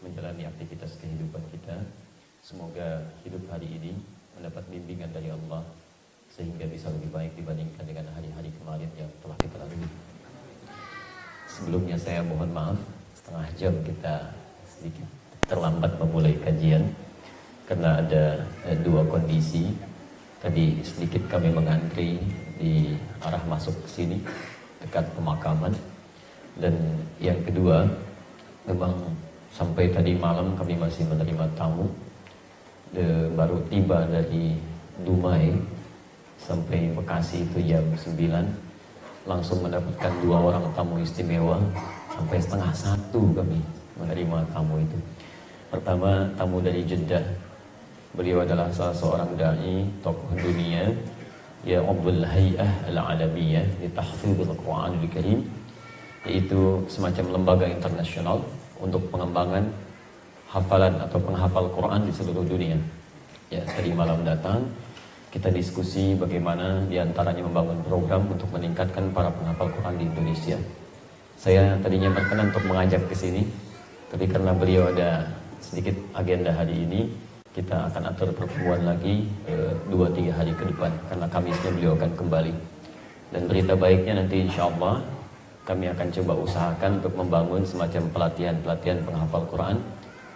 menjalani aktivitas kehidupan kita. Semoga hidup hari ini mendapat bimbingan dari Allah sehingga bisa lebih baik dibandingkan dengan hari-hari kemarin yang telah kita lalui. Sebelumnya saya mohon maaf, setengah jam kita sedikit terlambat memulai kajian karena ada dua kondisi. Tadi sedikit kami mengantri di arah masuk ke sini dekat pemakaman, dan yang kedua memang sampai tadi malam kami masih menerima tamu. Baru tiba dari Dumai sampai Bekasi itu jam 9, langsung mendapatkan 2 orang tamu istimewa. Sampai setengah 1 kami menerima tamu itu. Pertama, tamu dari Jeddah. Beliau adalah salah seorang dai, tokoh dunia, ya Abdul Hay'ah Al-Alamiyah di Tahfidhul Quranul Karim, yaitu semacam lembaga internasional untuk pengembangan hafalan atau penghafal Quran di seluruh dunia. Ya, tadi malam datang, kita diskusi bagaimana diantaranya membangun program untuk meningkatkan para penghafal Quran di Indonesia. Saya tadinya berkenan untuk mengajak ke sini, tapi karena beliau ada sedikit agenda hari ini, kita akan atur pertemuan lagi 2-3 hari ke depan, karena Kamisnya beliau akan kembali. Dan berita baiknya nanti insya Allah kami akan coba usahakan untuk membangun semacam pelatihan penghafal Quran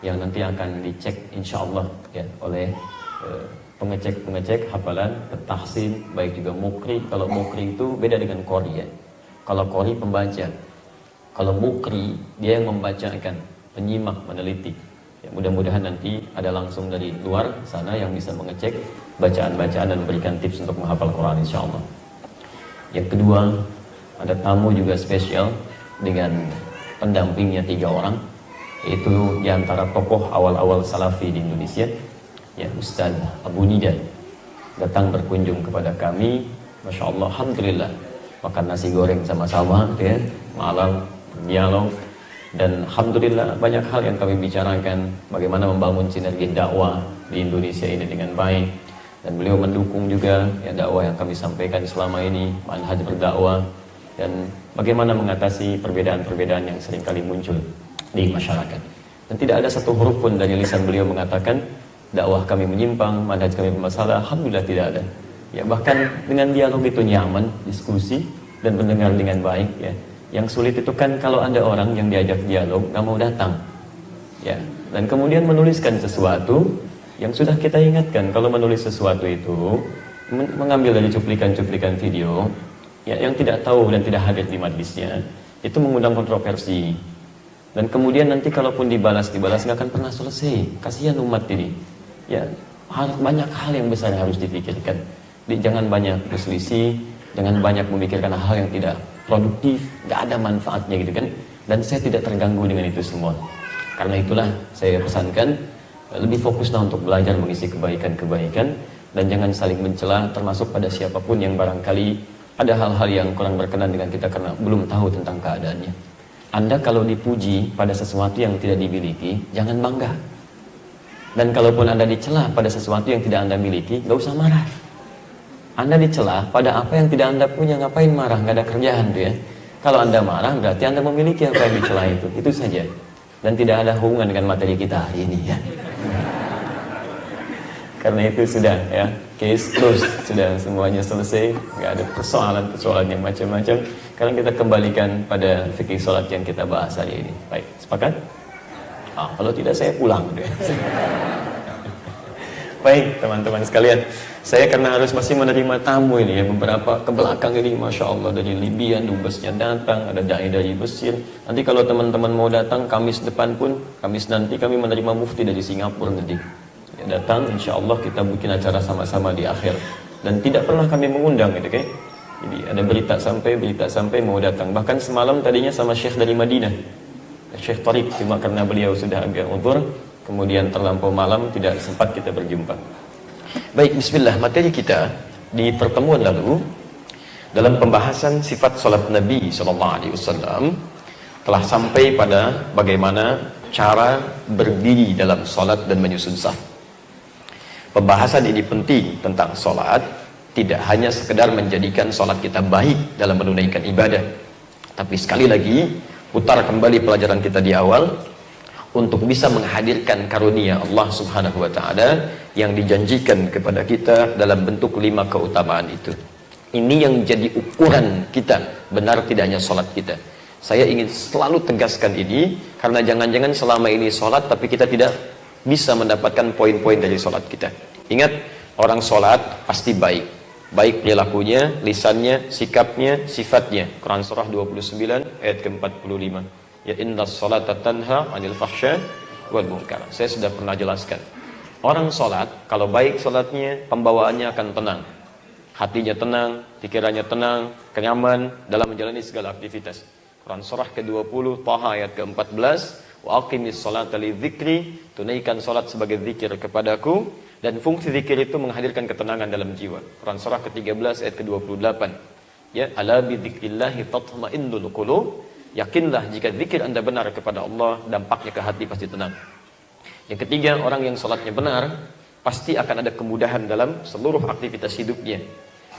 yang nanti akan dicek insya Allah ya, oleh pengecek hafalan, tahsin, baik juga mukri. Kalau mukri itu beda dengan qori ya. Kalau qori pembaca, kalau mukri dia yang membacakan, penyimak, meneliti. Ya, mudah-mudahan nanti ada langsung dari luar sana yang bisa mengecek bacaan-bacaan dan memberikan tips untuk menghafal Quran insya Allah. Yang kedua, ada tamu juga spesial dengan pendampingnya 3 orang, yaitu diantara tokoh awal-awal salafi di Indonesia, ya Ustaz Abu Nida, datang berkunjung kepada kami. Masya Allah, alhamdulillah, makan nasi goreng sama-sama ya, malam dialog, dan alhamdulillah banyak hal yang kami bicarakan, bagaimana membangun sinergi dakwah di Indonesia ini dengan baik. Dan beliau mendukung juga ya dakwah yang kami sampaikan selama ini, manhaj berdakwah, dan bagaimana mengatasi perbedaan-perbedaan yang seringkali muncul di masyarakat. Dan tidak ada satu huruf pun dari lisan beliau mengatakan dakwah kami menyimpang, manhaj kami bermasalah. Alhamdulillah tidak ada. Ya, bahkan dengan dialog itu nyaman, diskusi dan mendengar dengan baik ya. Yang sulit itu kan kalau ada orang yang diajak dialog nggak mau datang. Ya, dan kemudian menuliskan sesuatu yang sudah kita ingatkan, kalau menulis sesuatu itu mengambil dari cuplikan-cuplikan video ya, yang tidak tahu dan tidak hadir di majlisnya, itu mengundang kontroversi. Dan kemudian nanti kalaupun dibalas nggak akan pernah selesai. Kasihan umat ini. Ya, banyak hal yang besar yang harus dipikirkan. Jangan banyak berselisih, jangan banyak memikirkan hal yang tidak produktif, nggak ada manfaatnya gitu kan. Dan saya tidak terganggu dengan itu semua. Karena itulah saya pesankan, lebih fokuslah untuk belajar mengisi kebaikan-kebaikan, dan jangan saling mencela, termasuk pada siapapun yang barangkali ada hal-hal yang kurang berkenan dengan kita karena belum tahu tentang keadaannya. Anda kalau dipuji pada sesuatu yang tidak dimiliki, jangan bangga. Dan kalaupun Anda dicela pada sesuatu yang tidak Anda miliki, gak usah marah. Anda dicela pada apa yang tidak Anda punya, ngapain marah? Gak ada kerjaan tuh ya. Kalau Anda marah, berarti Anda memiliki apa yang dicela itu saja. Dan tidak ada hubungan dengan materi kita hari ini ya. Karena itu sudah ya, case closed, sudah semuanya selesai, nggak ada persoalan yang macam-macam. Sekarang kita kembalikan pada fikih sholat yang kita bahas hari ini. Baik, sepakat? Kalau tidak saya pulang deh. Baik teman-teman sekalian, saya karena harus masih menerima tamu ini ya, beberapa ke belakang ini Masya Allah dari Libya, dubesnya datang, ada dai dari Mesir. Nanti kalau teman-teman mau datang Kamis depan pun, Kamis nanti kami menerima mufti dari Singapura nanti ya, datang, insya Allah kita bikin acara sama-sama di akhir. Dan tidak pernah kami mengundang gitu kan. Jadi ada berita sampai mau datang. Bahkan semalam tadinya sama Syekh dari Madinah, Syekh Tariq, cuma karena beliau sudah agak uzur, kemudian terlampau malam tidak sempat kita berjumpa. Baik, bismillah. Materi kita di pertemuan lalu dalam pembahasan sifat salat Nabi SAW telah sampai pada bagaimana cara berdiri dalam salat dan menyusun saf. Pembahasan ini penting tentang salat, tidak hanya sekedar menjadikan salat kita baik dalam menunaikan ibadah, tapi sekali lagi putar kembali pelajaran kita di awal, untuk bisa menghadirkan karunia Allah Subhanahu wa taala yang dijanjikan kepada kita dalam bentuk 5 keutamaan itu. Ini yang jadi ukuran kita benar tidaknya salat kita. Saya ingin selalu tegaskan ini karena jangan-jangan selama ini salat tapi kita tidak bisa mendapatkan poin-poin dari salat kita. Ingat, orang salat pasti baik. Baik perilakunya, lisannya, sikapnya, sifatnya. Quran surah 29 ayat ke-45. Ya innas salata tanha 'anil fahsya wal munkar. Saya sudah pernah jelaskan. Orang salat kalau baik salatnya, pembawaannya akan tenang. Hatinya tenang, pikirannya tenang, kenyaman dalam menjalani segala aktivitas. Quran surah ke-20 Taha ayat ke-14, wa aqimis salata lidzikri, tunaikan salat sebagai zikir kepadaku, dan fungsi zikir itu menghadirkan ketenangan dalam jiwa. Quran surah ke-13 ayat ke-28. Ya, ala bi dzikrillahi tatma'innul qulub. Yakinlah jika zikir Anda benar kepada Allah, dampaknya ke hati pasti tenang. Yang ketiga, orang yang salatnya benar pasti akan ada kemudahan dalam seluruh aktivitas hidupnya.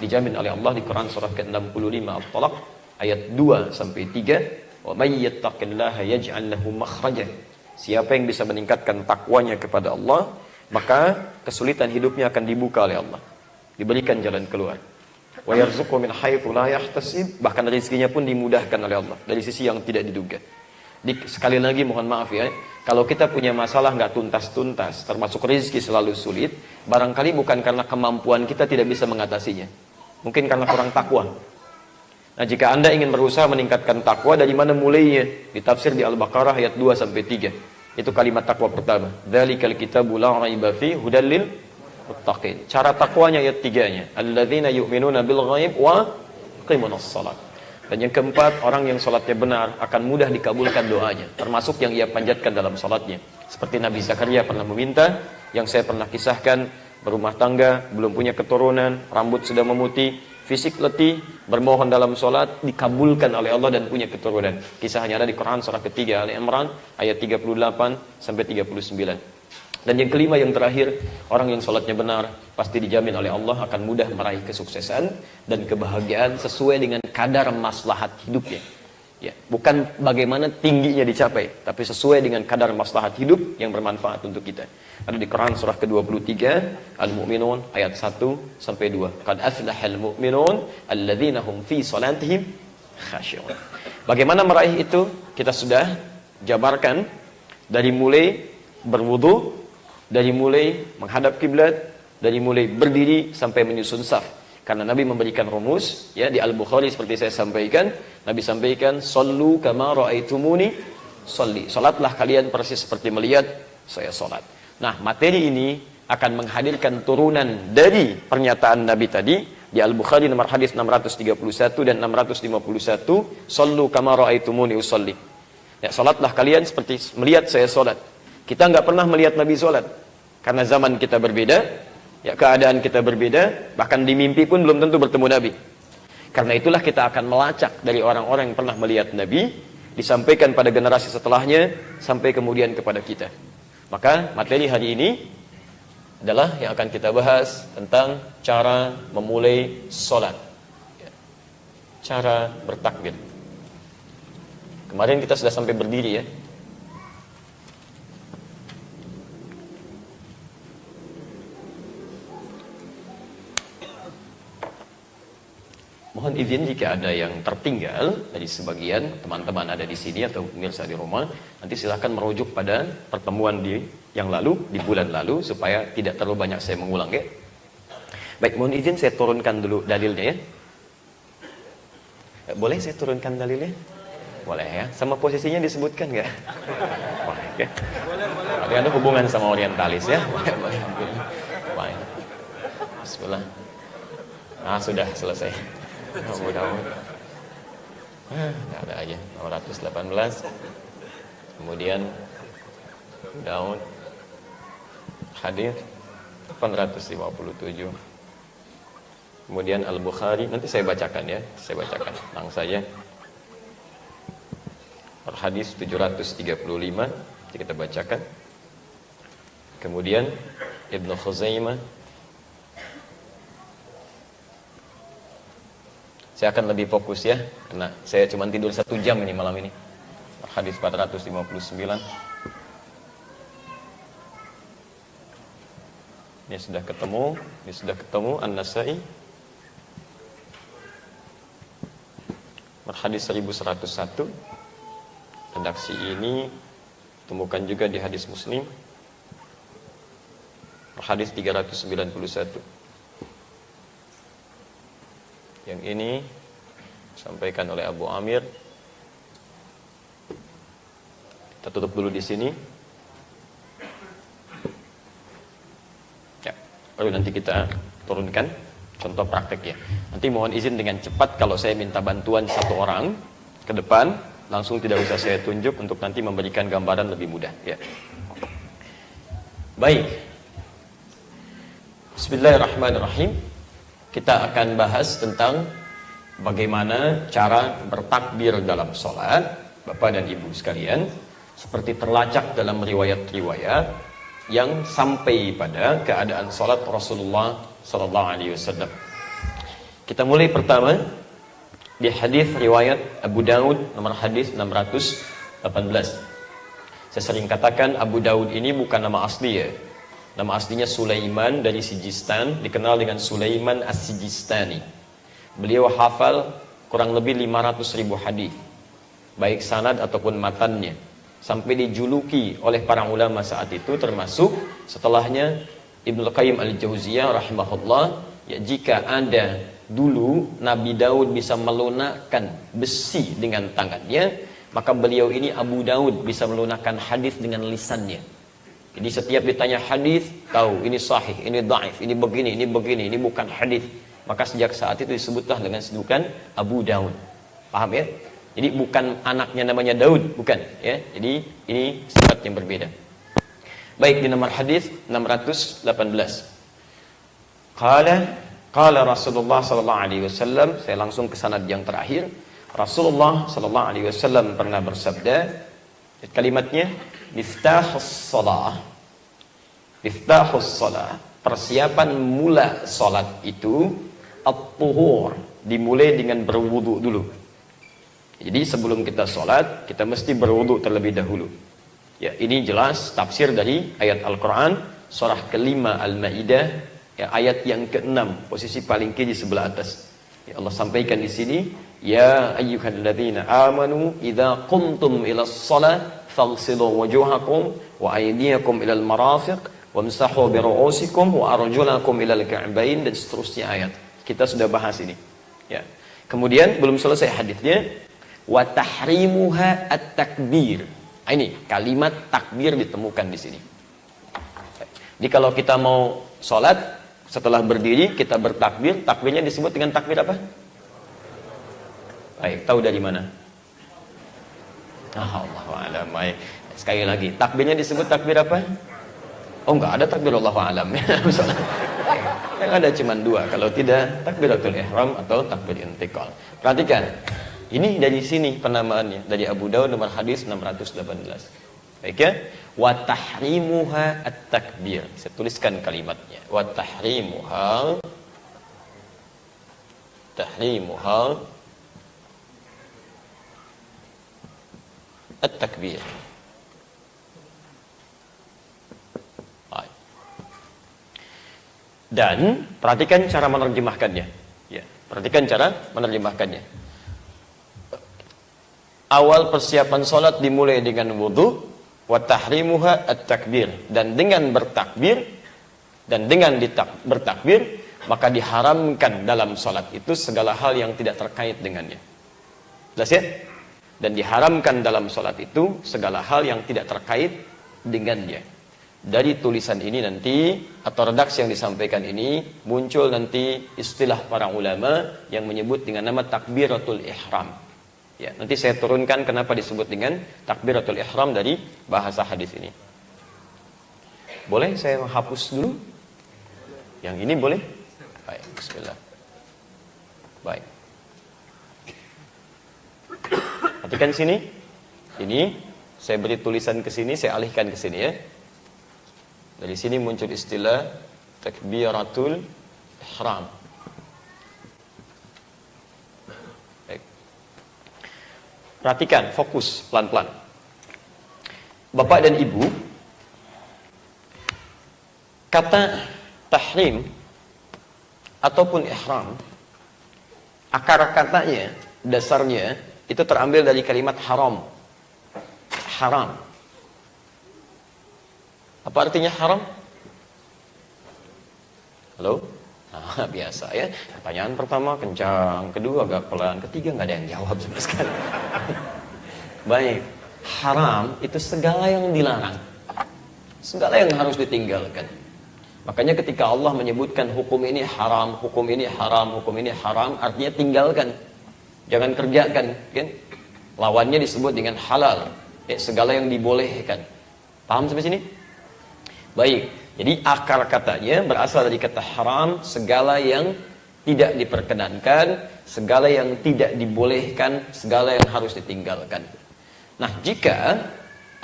Dijamin oleh Allah di Quran surah ke-65 At-Talaq ayat 2 sampai 3, wa may yattaqillaha yaj'al lahu makhraja. Siapa yang bisa meningkatkan takwanya kepada Allah, maka kesulitan hidupnya akan dibuka oleh Allah. Diberikan jalan keluar. Wa yarzuqhu min haitsu la yahtasib, bahkan rezekinya pun dimudahkan oleh Allah dari sisi yang tidak diduga. Sekali lagi mohon maaf ya, kalau kita punya masalah nggak tuntas-tuntas, termasuk rezeki selalu sulit, barangkali bukan karena kemampuan kita tidak bisa mengatasinya, mungkin karena kurang takwa. Nah, jika Anda ingin berusaha meningkatkan takwa, dari mana mulainya? Ditafsir di Al-Baqarah ayat 2 sampai 3. Itu kalimat takwa pertama. Dzalikal kitabu la raiba fi hudal lil muttaqin. Cara takwanya ayat 3-nya, alladzina yu'minuna bil ghaib wa yuqimunas shalah. Dan yang keempat, orang yang salatnya benar akan mudah dikabulkan doanya, termasuk yang ia panjatkan dalam salatnya. Seperti Nabi Zakaria pernah meminta, yang saya pernah kisahkan, berumah tangga, belum punya keturunan, rambut sudah memutih, fisik letih, bermohon dalam salat, dikabulkan oleh Allah dan punya keturunan. Kisahnya ada di Quran surah ketiga Ali Imran ayat 38 sampai 39. Dan yang kelima, yang terakhir, orang yang salatnya benar pasti dijamin oleh Allah akan mudah meraih kesuksesan dan kebahagiaan sesuai dengan kadar maslahat hidupnya. Ya, bukan bagaimana tingginya dicapai, tapi sesuai dengan kadar maslahat hidup yang bermanfaat untuk kita. Ada di Quran surah ke-23 Al-Mu'minun ayat 1 sampai 2. Qad aflahal mu'minun alladzina hum fi salatihim khashi'un. Bagaimana meraih itu? Kita sudah jabarkan dari mulai berwudu, dari mulai menghadap kiblat, dari mulai berdiri sampai menyusun saf. Karena Nabi memberikan rumus, ya, di Al-Bukhari seperti saya sampaikan, Nabi sampaikan, "Shallu kama ra'aitumuni sholli." Salatlah kalian persis seperti melihat saya salat. Nah, materi ini akan menghadirkan turunan dari pernyataan Nabi tadi di Al-Bukhari nomor hadis 631 dan 651, "Shallu kama ra'aitumuni usolli." Ya, salatlah kalian seperti melihat saya salat. Kita nggak pernah melihat Nabi salat karena zaman kita berbeda, ya, keadaan kita berbeda, bahkan di mimpi pun belum tentu bertemu Nabi. Karena itulah kita akan melacak dari orang-orang yang pernah melihat Nabi, disampaikan pada generasi setelahnya, sampai kemudian kepada kita. Maka materi hari ini adalah yang akan kita bahas tentang cara memulai salat, cara bertakbir. Kemarin kita sudah sampai berdiri, ya. Mohon izin jika ada yang tertinggal dari sebagian teman-teman ada di sini atau pemirsa di rumah, nanti silahkan merujuk pada pertemuan yang lalu, di bulan lalu, supaya tidak terlalu banyak saya mengulang, ya. Baik, mohon izin saya turunkan dulu dalilnya, ya. Boleh saya turunkan dalilnya? Boleh, ya. Sama posisinya disebutkan nggak? Boleh, ya. Tapi ada hubungan sama orientalis, ya. Boleh. Baik. Bismillah. Nah, sudah selesai. Mudah-mudahan. Nggak ada aja. 918. Kemudian Daud hadis 857. Kemudian Al-Bukhari, nanti saya bacakan, ya. Saya bacakan langsung saja. Hadis 735 kita bacakan. Kemudian Ibnu Khuzaimah. Saya akan lebih fokus, ya, karena saya cuma tidur 1 jam ini malam ini. Hadis 459. Ini sudah ketemu, An-Nasai. Hadis 1101. Redaksi ini temukan juga di hadis Muslim. Hadis 391. Yang ini disampaikan oleh Abu Amir. Kita tutup dulu di sini. Ya, lalu nanti kita turunkan contoh praktek ya. Nanti mohon izin dengan cepat kalau saya minta bantuan satu orang ke depan, langsung tidak usah saya tunjuk untuk nanti memberikan gambaran lebih mudah ya. Baik. Bismillahirrahmanirrahim. Kita akan bahas tentang bagaimana cara bertakbir dalam sholat, Bapak dan Ibu sekalian, seperti terlacak dalam riwayat-riwayat yang sampai pada keadaan sholat Rasulullah Sallallahu Alaihi Wasallam. Kita mulai pertama di hadis riwayat Abu Daud nomor hadis 618. Saya sering katakan Abu Daud ini bukan nama asli ya. Nama aslinya Sulaiman dari Sijistan, dikenal dengan Sulaiman As-Sijistani. Beliau hafal kurang lebih 500.000 hadis, baik sanad ataupun matannya, sampai dijuluki oleh para ulama saat itu, termasuk setelahnya Ibnu Qayyim Al-Jauziyah rahimahullah, ya, jika ada dulu Nabi Daud bisa melunakkan besi dengan tangannya, maka beliau ini Abu Daud bisa melunakkan hadis dengan lisannya. Jadi setiap ditanya hadis, tahu ini sahih, ini dhaif, ini begini, ini bukan hadis. Maka sejak saat itu disebutlah dengan sebutan Abu Daud. Paham ya? Jadi bukan anaknya namanya Daud, bukan ya. Jadi ini sifat yang berbeda. Baik, di nomor hadis 618. Qala Rasulullah sallallahu alaihi wasallam, saya langsung ke sanad yang terakhir. Rasulullah sallallahu alaihi wasallam pernah bersabda, kalimatnya miftahus shalah. Miftahus shalah, persiapan mula salat itu at-tuhur, dimulai dengan berwudu dulu. Jadi sebelum kita sholat, kita mesti berwudu terlebih dahulu. Ya, ini jelas tafsir dari ayat Al-Quran, surah kelima Al-Ma'idah, ya, ayat yang ke-6, posisi paling kiri sebelah atas. Ya, Allah sampaikan di sini, ya ayyuhalladzina amanu idza qumtum ilas shalah faghsilu wujuhakum wa aydiyakum ilal marafiq wamsahu bi ru'usikum wa arjulakum ilal ka'bayn, dan seterusnya ayat. Kita sudah bahas ini. Ya. Kemudian belum selesai hadisnya. Wa tahrimuha at-takbir. Ini kalimat takbir ditemukan di sini. Jadi kalau kita mau sholat, setelah berdiri kita bertakbir, takbirnya disebut dengan takbir apa? Baik, tahu dari mana? Allahu a'lam. Sekali lagi, takbirnya disebut takbir apa? Oh, enggak ada takbir Allahu a'lam. Yang ada cuma dua, kalau tidak takbiratul ihram atau takbir intiqal. Perhatikan. Ini dari sini penamaannya, dari Abu Daud nomor hadis 618. Baik ya? Wa tahrimuha at-takbir. Saya tuliskan kalimatnya. Wa tahrimuha at-takbir. Baik. Dan perhatikan cara menerjemahkannya. Ya, perhatikan cara menerjemahkannya. Awal persiapan sholat dimulai dengan wudu, wa tahrimuha at-takbir, dan dengan bertakbir, dan dengan bertakbir, maka diharamkan dalam sholat itu segala hal yang tidak terkait dengannya. Jelas ya? Dan diharamkan dalam sholat itu segala hal yang tidak terkait dengannya. Dari tulisan ini nanti, atau redaksi yang disampaikan ini, muncul nanti istilah para ulama yang menyebut dengan nama takbiratul ihram. Ya, nanti saya turunkan kenapa disebut dengan takbiratul ihram dari bahasa hadis ini. Boleh saya hapus dulu? Yang ini boleh? Baik, bismillah. Baik. Perhatikan sini. Ini saya beri tulisan ke sini, saya alihkan ke sini ya. Dari sini muncul istilah takbiratul ihram. Perhatikan, fokus pelan-pelan. Bapak dan Ibu, kata tahrim ataupun ihram, akar katanya, dasarnya itu terambil dari kalimat haram. Haram. Apa artinya haram? Halo? Nah, biasa ya. Pertanyaan pertama kencang, kedua agak pelan, ketiga nggak ada yang jawab sama sekali. Baik. Haram itu segala yang dilarang. Segala yang harus ditinggalkan. Makanya ketika Allah menyebutkan hukum ini haram, hukum ini haram, hukum ini haram, artinya tinggalkan. Jangan kerjakan, kan? Lawannya disebut dengan halal. Segala yang dibolehkan. Paham sampai sini? Baik. Jadi akar katanya berasal dari kata haram, segala yang tidak diperkenankan, segala yang tidak dibolehkan, segala yang harus ditinggalkan. Nah, jika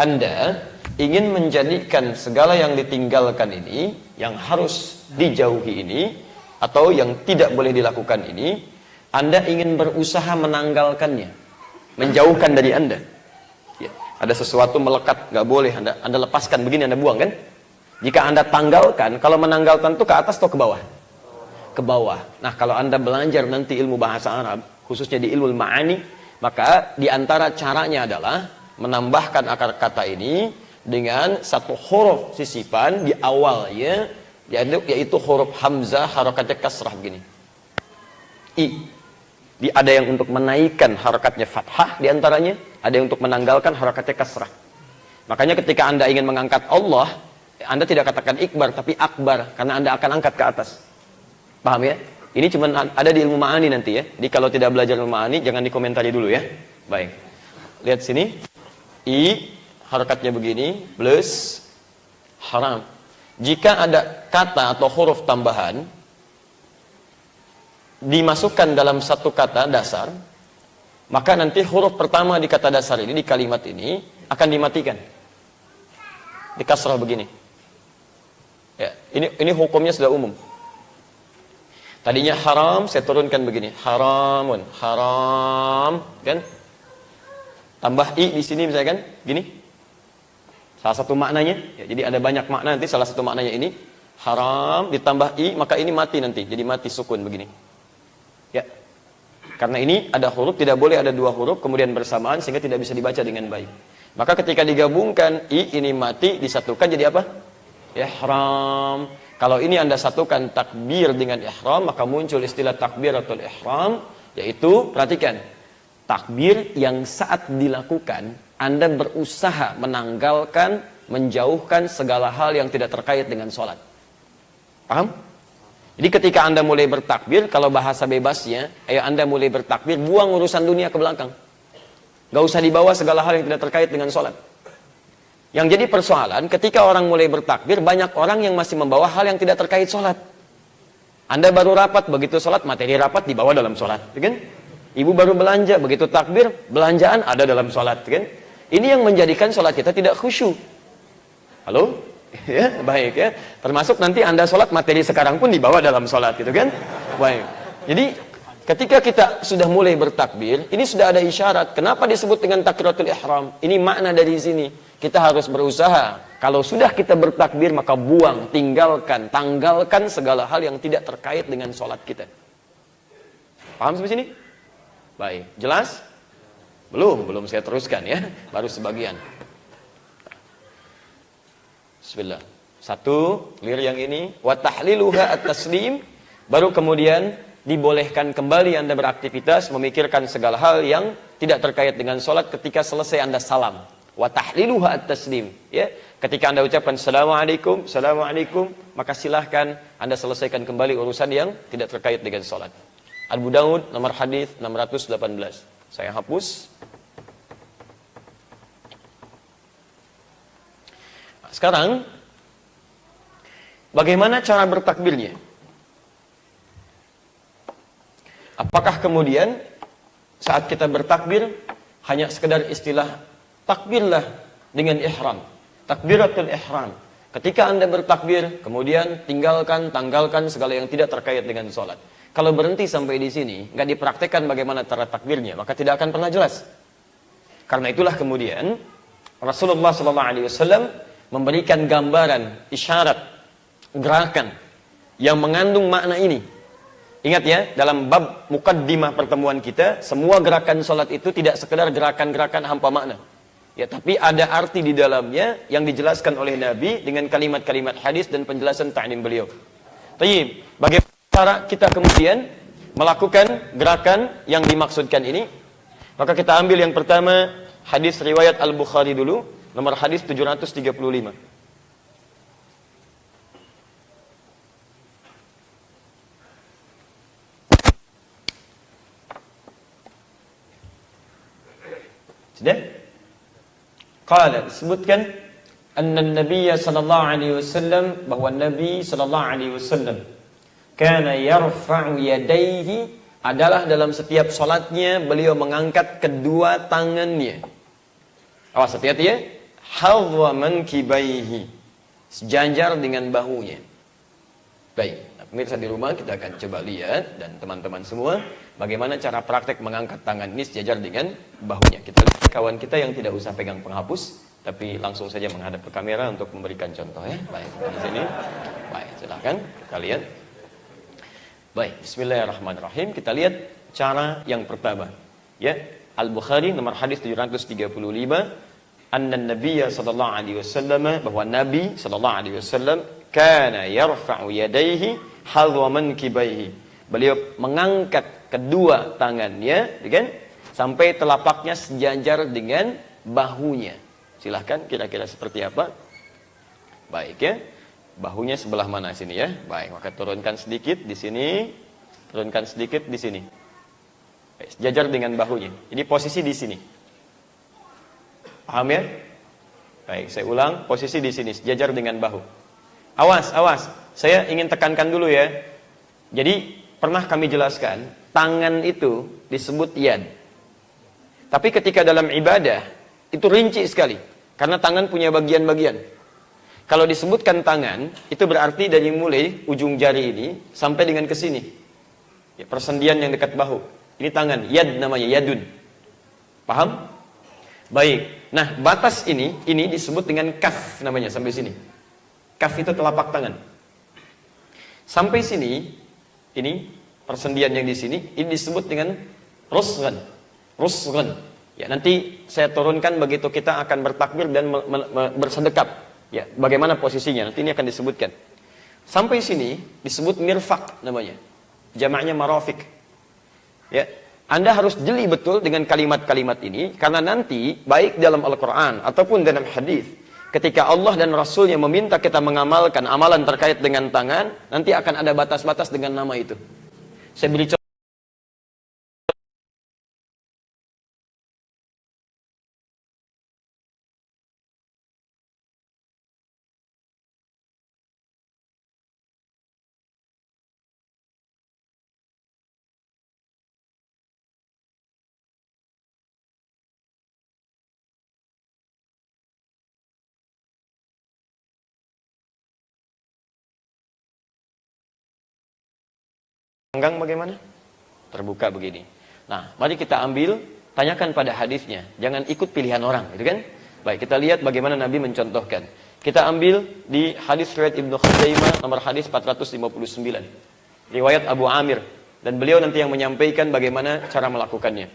Anda ingin menjadikan segala yang ditinggalkan ini, yang harus dijauhi ini, atau yang tidak boleh dilakukan ini, Anda ingin berusaha menanggalkannya, menjauhkan dari Anda. Ya, ada sesuatu melekat, nggak boleh, Anda lepaskan, begini Anda buang kan? Jika Anda tanggalkan, kalau menanggalkan itu ke atas atau ke bawah? Ke bawah. Nah, kalau Anda belajar nanti ilmu bahasa Arab, khususnya di ilmu ma'ani, maka di antara caranya adalah menambahkan akar kata ini dengan satu huruf sisipan di awalnya, yaitu huruf hamzah harakatnya kasrah begini. I. Ada yang untuk menaikkan harakatnya fathah di antaranya, ada yang untuk menanggalkan harakatnya kasrah. Makanya ketika Anda ingin mengangkat Allah, Anda tidak katakan ikbar tapi akbar, karena Anda akan angkat ke atas. Paham ya? Ini cuma ada di ilmu ma'ani nanti ya. Jadi kalau tidak belajar ilmu ma'ani jangan dikomentari dulu ya. Baik. Lihat sini. I harakatnya begini plus haram. Jika ada kata atau huruf tambahan dimasukkan dalam satu kata dasar, maka nanti huruf pertama di kata dasar ini, di kalimat ini akan dimatikan. Di kasrah begini. Ya, ini hukumnya sudah umum. Tadinya haram, saya turunkan begini. Haramun, haram, kan? Tambah i di sini misalkan, gini. Salah satu maknanya, ya, jadi ada banyak makna nanti, salah satu maknanya ini haram ditambah i, maka ini mati nanti, jadi mati sukun begini. Ya. Karena ini ada huruf, tidak boleh ada dua huruf kemudian bersamaan sehingga tidak bisa dibaca dengan baik. Maka ketika digabungkan i ini mati disatukan jadi apa? Ihram. Kalau ini Anda satukan takbir dengan ihram, maka muncul istilah takbiratul ihram, yaitu perhatikan, takbir yang saat dilakukan Anda berusaha menanggalkan, menjauhkan segala hal yang tidak terkait dengan sholat. Paham? Jadi ketika Anda mulai bertakbir, kalau bahasa bebasnya, ayo Anda mulai bertakbir, buang urusan dunia ke belakang. Gak usah dibawa segala hal yang tidak terkait dengan sholat. Yang jadi persoalan, ketika orang mulai bertakbir, banyak orang yang masih membawa hal yang tidak terkait sholat. Anda baru rapat, begitu sholat, materi rapat dibawa dalam sholat. Kan? Ibu baru belanja, begitu takbir, belanjaan ada dalam sholat. Kan? Ini yang menjadikan sholat kita tidak khusyuk. Halo? Ya, baik ya. Termasuk nanti Anda sholat, materi sekarang pun dibawa dalam sholat. Gitu kan? Baik. Jadi, ketika kita sudah mulai bertakbir, ini sudah ada isyarat. Kenapa disebut dengan takbiratul ihram? Ini makna dari sini. Kita harus berusaha. Kalau sudah kita bertakbir, maka buang, tinggalkan, tanggalkan segala hal yang tidak terkait dengan sholat kita. Paham sampai sini? Baik. Jelas? Belum saya teruskan ya. Baru sebagian. Bismillah. Satu, clear yang ini. Wa tahliluha at-taslim. Baru kemudian dibolehkan kembali Anda beraktivitas, memikirkan segala hal yang tidak terkait dengan sholat ketika selesai Anda salam. Wa tahliluha at-taslim. Ya, ketika Anda ucapkan assalamualaikum, assalamualaikum, maka silahkan Anda selesaikan kembali urusan yang tidak terkait dengan sholat. Abu Daud nomor hadis 618. Saya hapus. Nah, sekarang bagaimana cara bertakbirnya? Apakah kemudian saat kita bertakbir hanya sekedar istilah takbirlah dengan ihram, takbiratul ihram. Ketika Anda bertakbir, kemudian tanggalkan segala yang tidak terkait dengan sholat. Kalau berhenti sampai di sini, nggak dipraktekkan bagaimana cara takbirnya, maka tidak akan pernah jelas. Karena itulah kemudian Rasulullah SAW memberikan gambaran, isyarat, gerakan yang mengandung makna ini. Ingat ya, dalam bab mukaddimah pertemuan kita, semua gerakan sholat itu tidak sekedar gerakan-gerakan hampa makna. Ya, tapi ada arti di dalamnya yang dijelaskan oleh Nabi dengan kalimat-kalimat hadis dan penjelasan ta'lim beliau. Tayyib, bagaimana cara kita kemudian melakukan gerakan yang dimaksudkan ini? Maka kita ambil yang pertama hadis riwayat Al-Bukhari dulu, nomor hadis 735. Sudah? Qala, disebutkan anna Nabiy sallallahu alaihi wasallam, bahwa Nabi sallallahu alaihi wasallam kana yarfa'u yadayhi, adalah dalam setiap salatnya beliau mengangkat kedua tangannya. Awas, hati-hati ya. Hadwa mankibaihi, sejajar dengan bahunya. Baik, nah, pemirsa di rumah kita akan coba lihat, dan teman-teman semua, bagaimana cara praktek mengangkat tangan ini sejajar dengan bahunya. Kita lihat kawan kita yang tidak usah pegang penghapus, tapi langsung saja menghadap ke kamera untuk memberikan contoh ya. Baik, di sini. Baik, silakan kita lihat. Baik, bismillahirrahmanirrahim. Kita lihat cara yang pertama. Ya, Al-Bukhari nomor hadis 735, anna Nabiyya sallallahu alaihi wasallam, bahwa Nabi sallallahu alaihi wasallam kana yarfa'u yadayhi hadwa mankibaihi. Beliau mengangkat kedua tangannya, kan? Sampai telapaknya sejajar dengan bahunya. Silahkan, kira-kira seperti apa? Baik ya. Bahunya sebelah mana sini ya? Baik, maka turunkan sedikit di sini, turunkan sedikit di sini. Baik, sejajar dengan bahunya. Jadi posisi di sini. Paham ya? Baik, saya ulang, posisi di sini, sejajar dengan bahu. Awas, awas. Saya ingin tekankan dulu ya. Jadi, pernah kami jelaskan, tangan itu disebut yad. Tapi ketika dalam ibadah, itu rinci sekali. Karena tangan punya bagian-bagian. Kalau disebutkan tangan, itu berarti dari mulai ujung jari ini sampai dengan ke sini. Ya, persendian yang dekat bahu. Ini tangan, yad namanya, yadun. Paham? Baik. Nah, batas ini disebut dengan kaf namanya, sampai sini. Kaf itu telapak tangan. Sampai sini, ini persendian yang di sini, ini disebut dengan rusghan. Rusghan. Ya, nanti saya turunkan begitu kita akan bertakbir dan bersedekap. Ya, bagaimana posisinya? Nanti ini akan disebutkan. Sampai sini disebut mirfaq namanya. Jamaknya marafik. Ya, Anda harus jeli betul dengan kalimat-kalimat ini, karena nanti baik dalam Al-Qur'an ataupun dalam hadis, ketika Allah dan Rasulnya meminta kita mengamalkan amalan terkait dengan tangan, nanti akan ada batas-batas dengan nama itu. Saya beri contoh. Panggang bagaimana? Terbuka begini. Nah, mari kita ambil, tanyakan pada hadisnya. Jangan ikut pilihan orang, gitu kan? Baik, kita lihat bagaimana Nabi mencontohkan. Kita ambil di hadis riwayat Ibnu Khuzaimah nomor hadis 459. Riwayat Abu Amir, dan beliau nanti yang menyampaikan bagaimana cara melakukannya.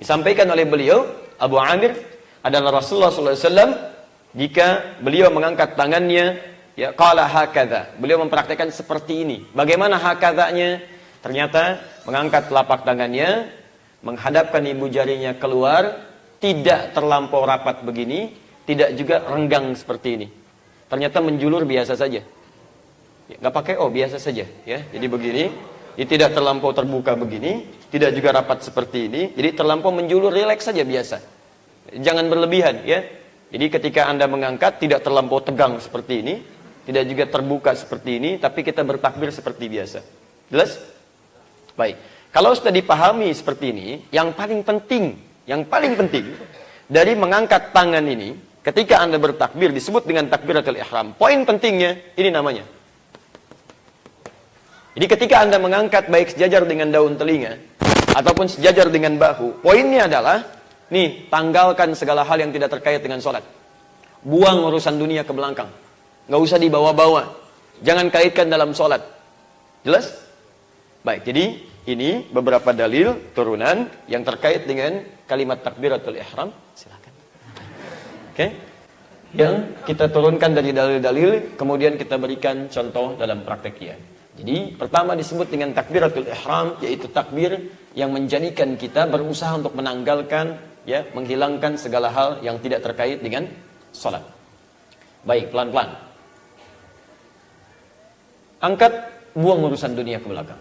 Disampaikan oleh beliau, Abu Amir adalah Rasulullah SAW, jika beliau mengangkat tangannya, ya, qala hakadha. Beliau mempraktikkan seperti ini. Bagaimana hakadhanya? Ternyata mengangkat telapak tangannya, menghadapkan ibu jarinya keluar, tidak terlampau rapat begini, tidak juga renggang seperti ini. Ternyata menjulur biasa saja. Ya, nggak pakai biasa saja, ya. Jadi begini, ini tidak terlampau terbuka begini, tidak juga rapat seperti ini. Jadi terlampau menjulur, rileks saja biasa. Jangan berlebihan, ya. Jadi ketika Anda mengangkat tidak terlampau tegang seperti ini, tidak juga terbuka seperti ini, tapi kita bertakbir seperti biasa. Jelas? Baik. Kalau sudah dipahami seperti ini, yang paling penting dari mengangkat tangan ini, ketika Anda bertakbir disebut dengan takbiratul ihram. Poin pentingnya ini namanya. Jadi ketika Anda mengangkat baik sejajar dengan daun telinga ataupun sejajar dengan bahu, poinnya adalah nih, tanggalkan segala hal yang tidak terkait dengan sholat. Buang urusan dunia ke belakang. Nggak usah dibawa-bawa. Jangan kaitkan dalam sholat. Jelas? Baik, jadi ini beberapa dalil turunan yang terkait dengan kalimat takbiratul ihram. Silakan. Oke? Yang kita turunkan dari dalil-dalil, kemudian kita berikan contoh dalam prakteknya. Jadi pertama disebut dengan takbiratul ihram, yaitu takbir yang menjadikan kita berusaha untuk menanggalkan, ya, menghilangkan segala hal yang tidak terkait dengan sholat. Baik, pelan-pelan. Angkat, buang urusan dunia ke belakang.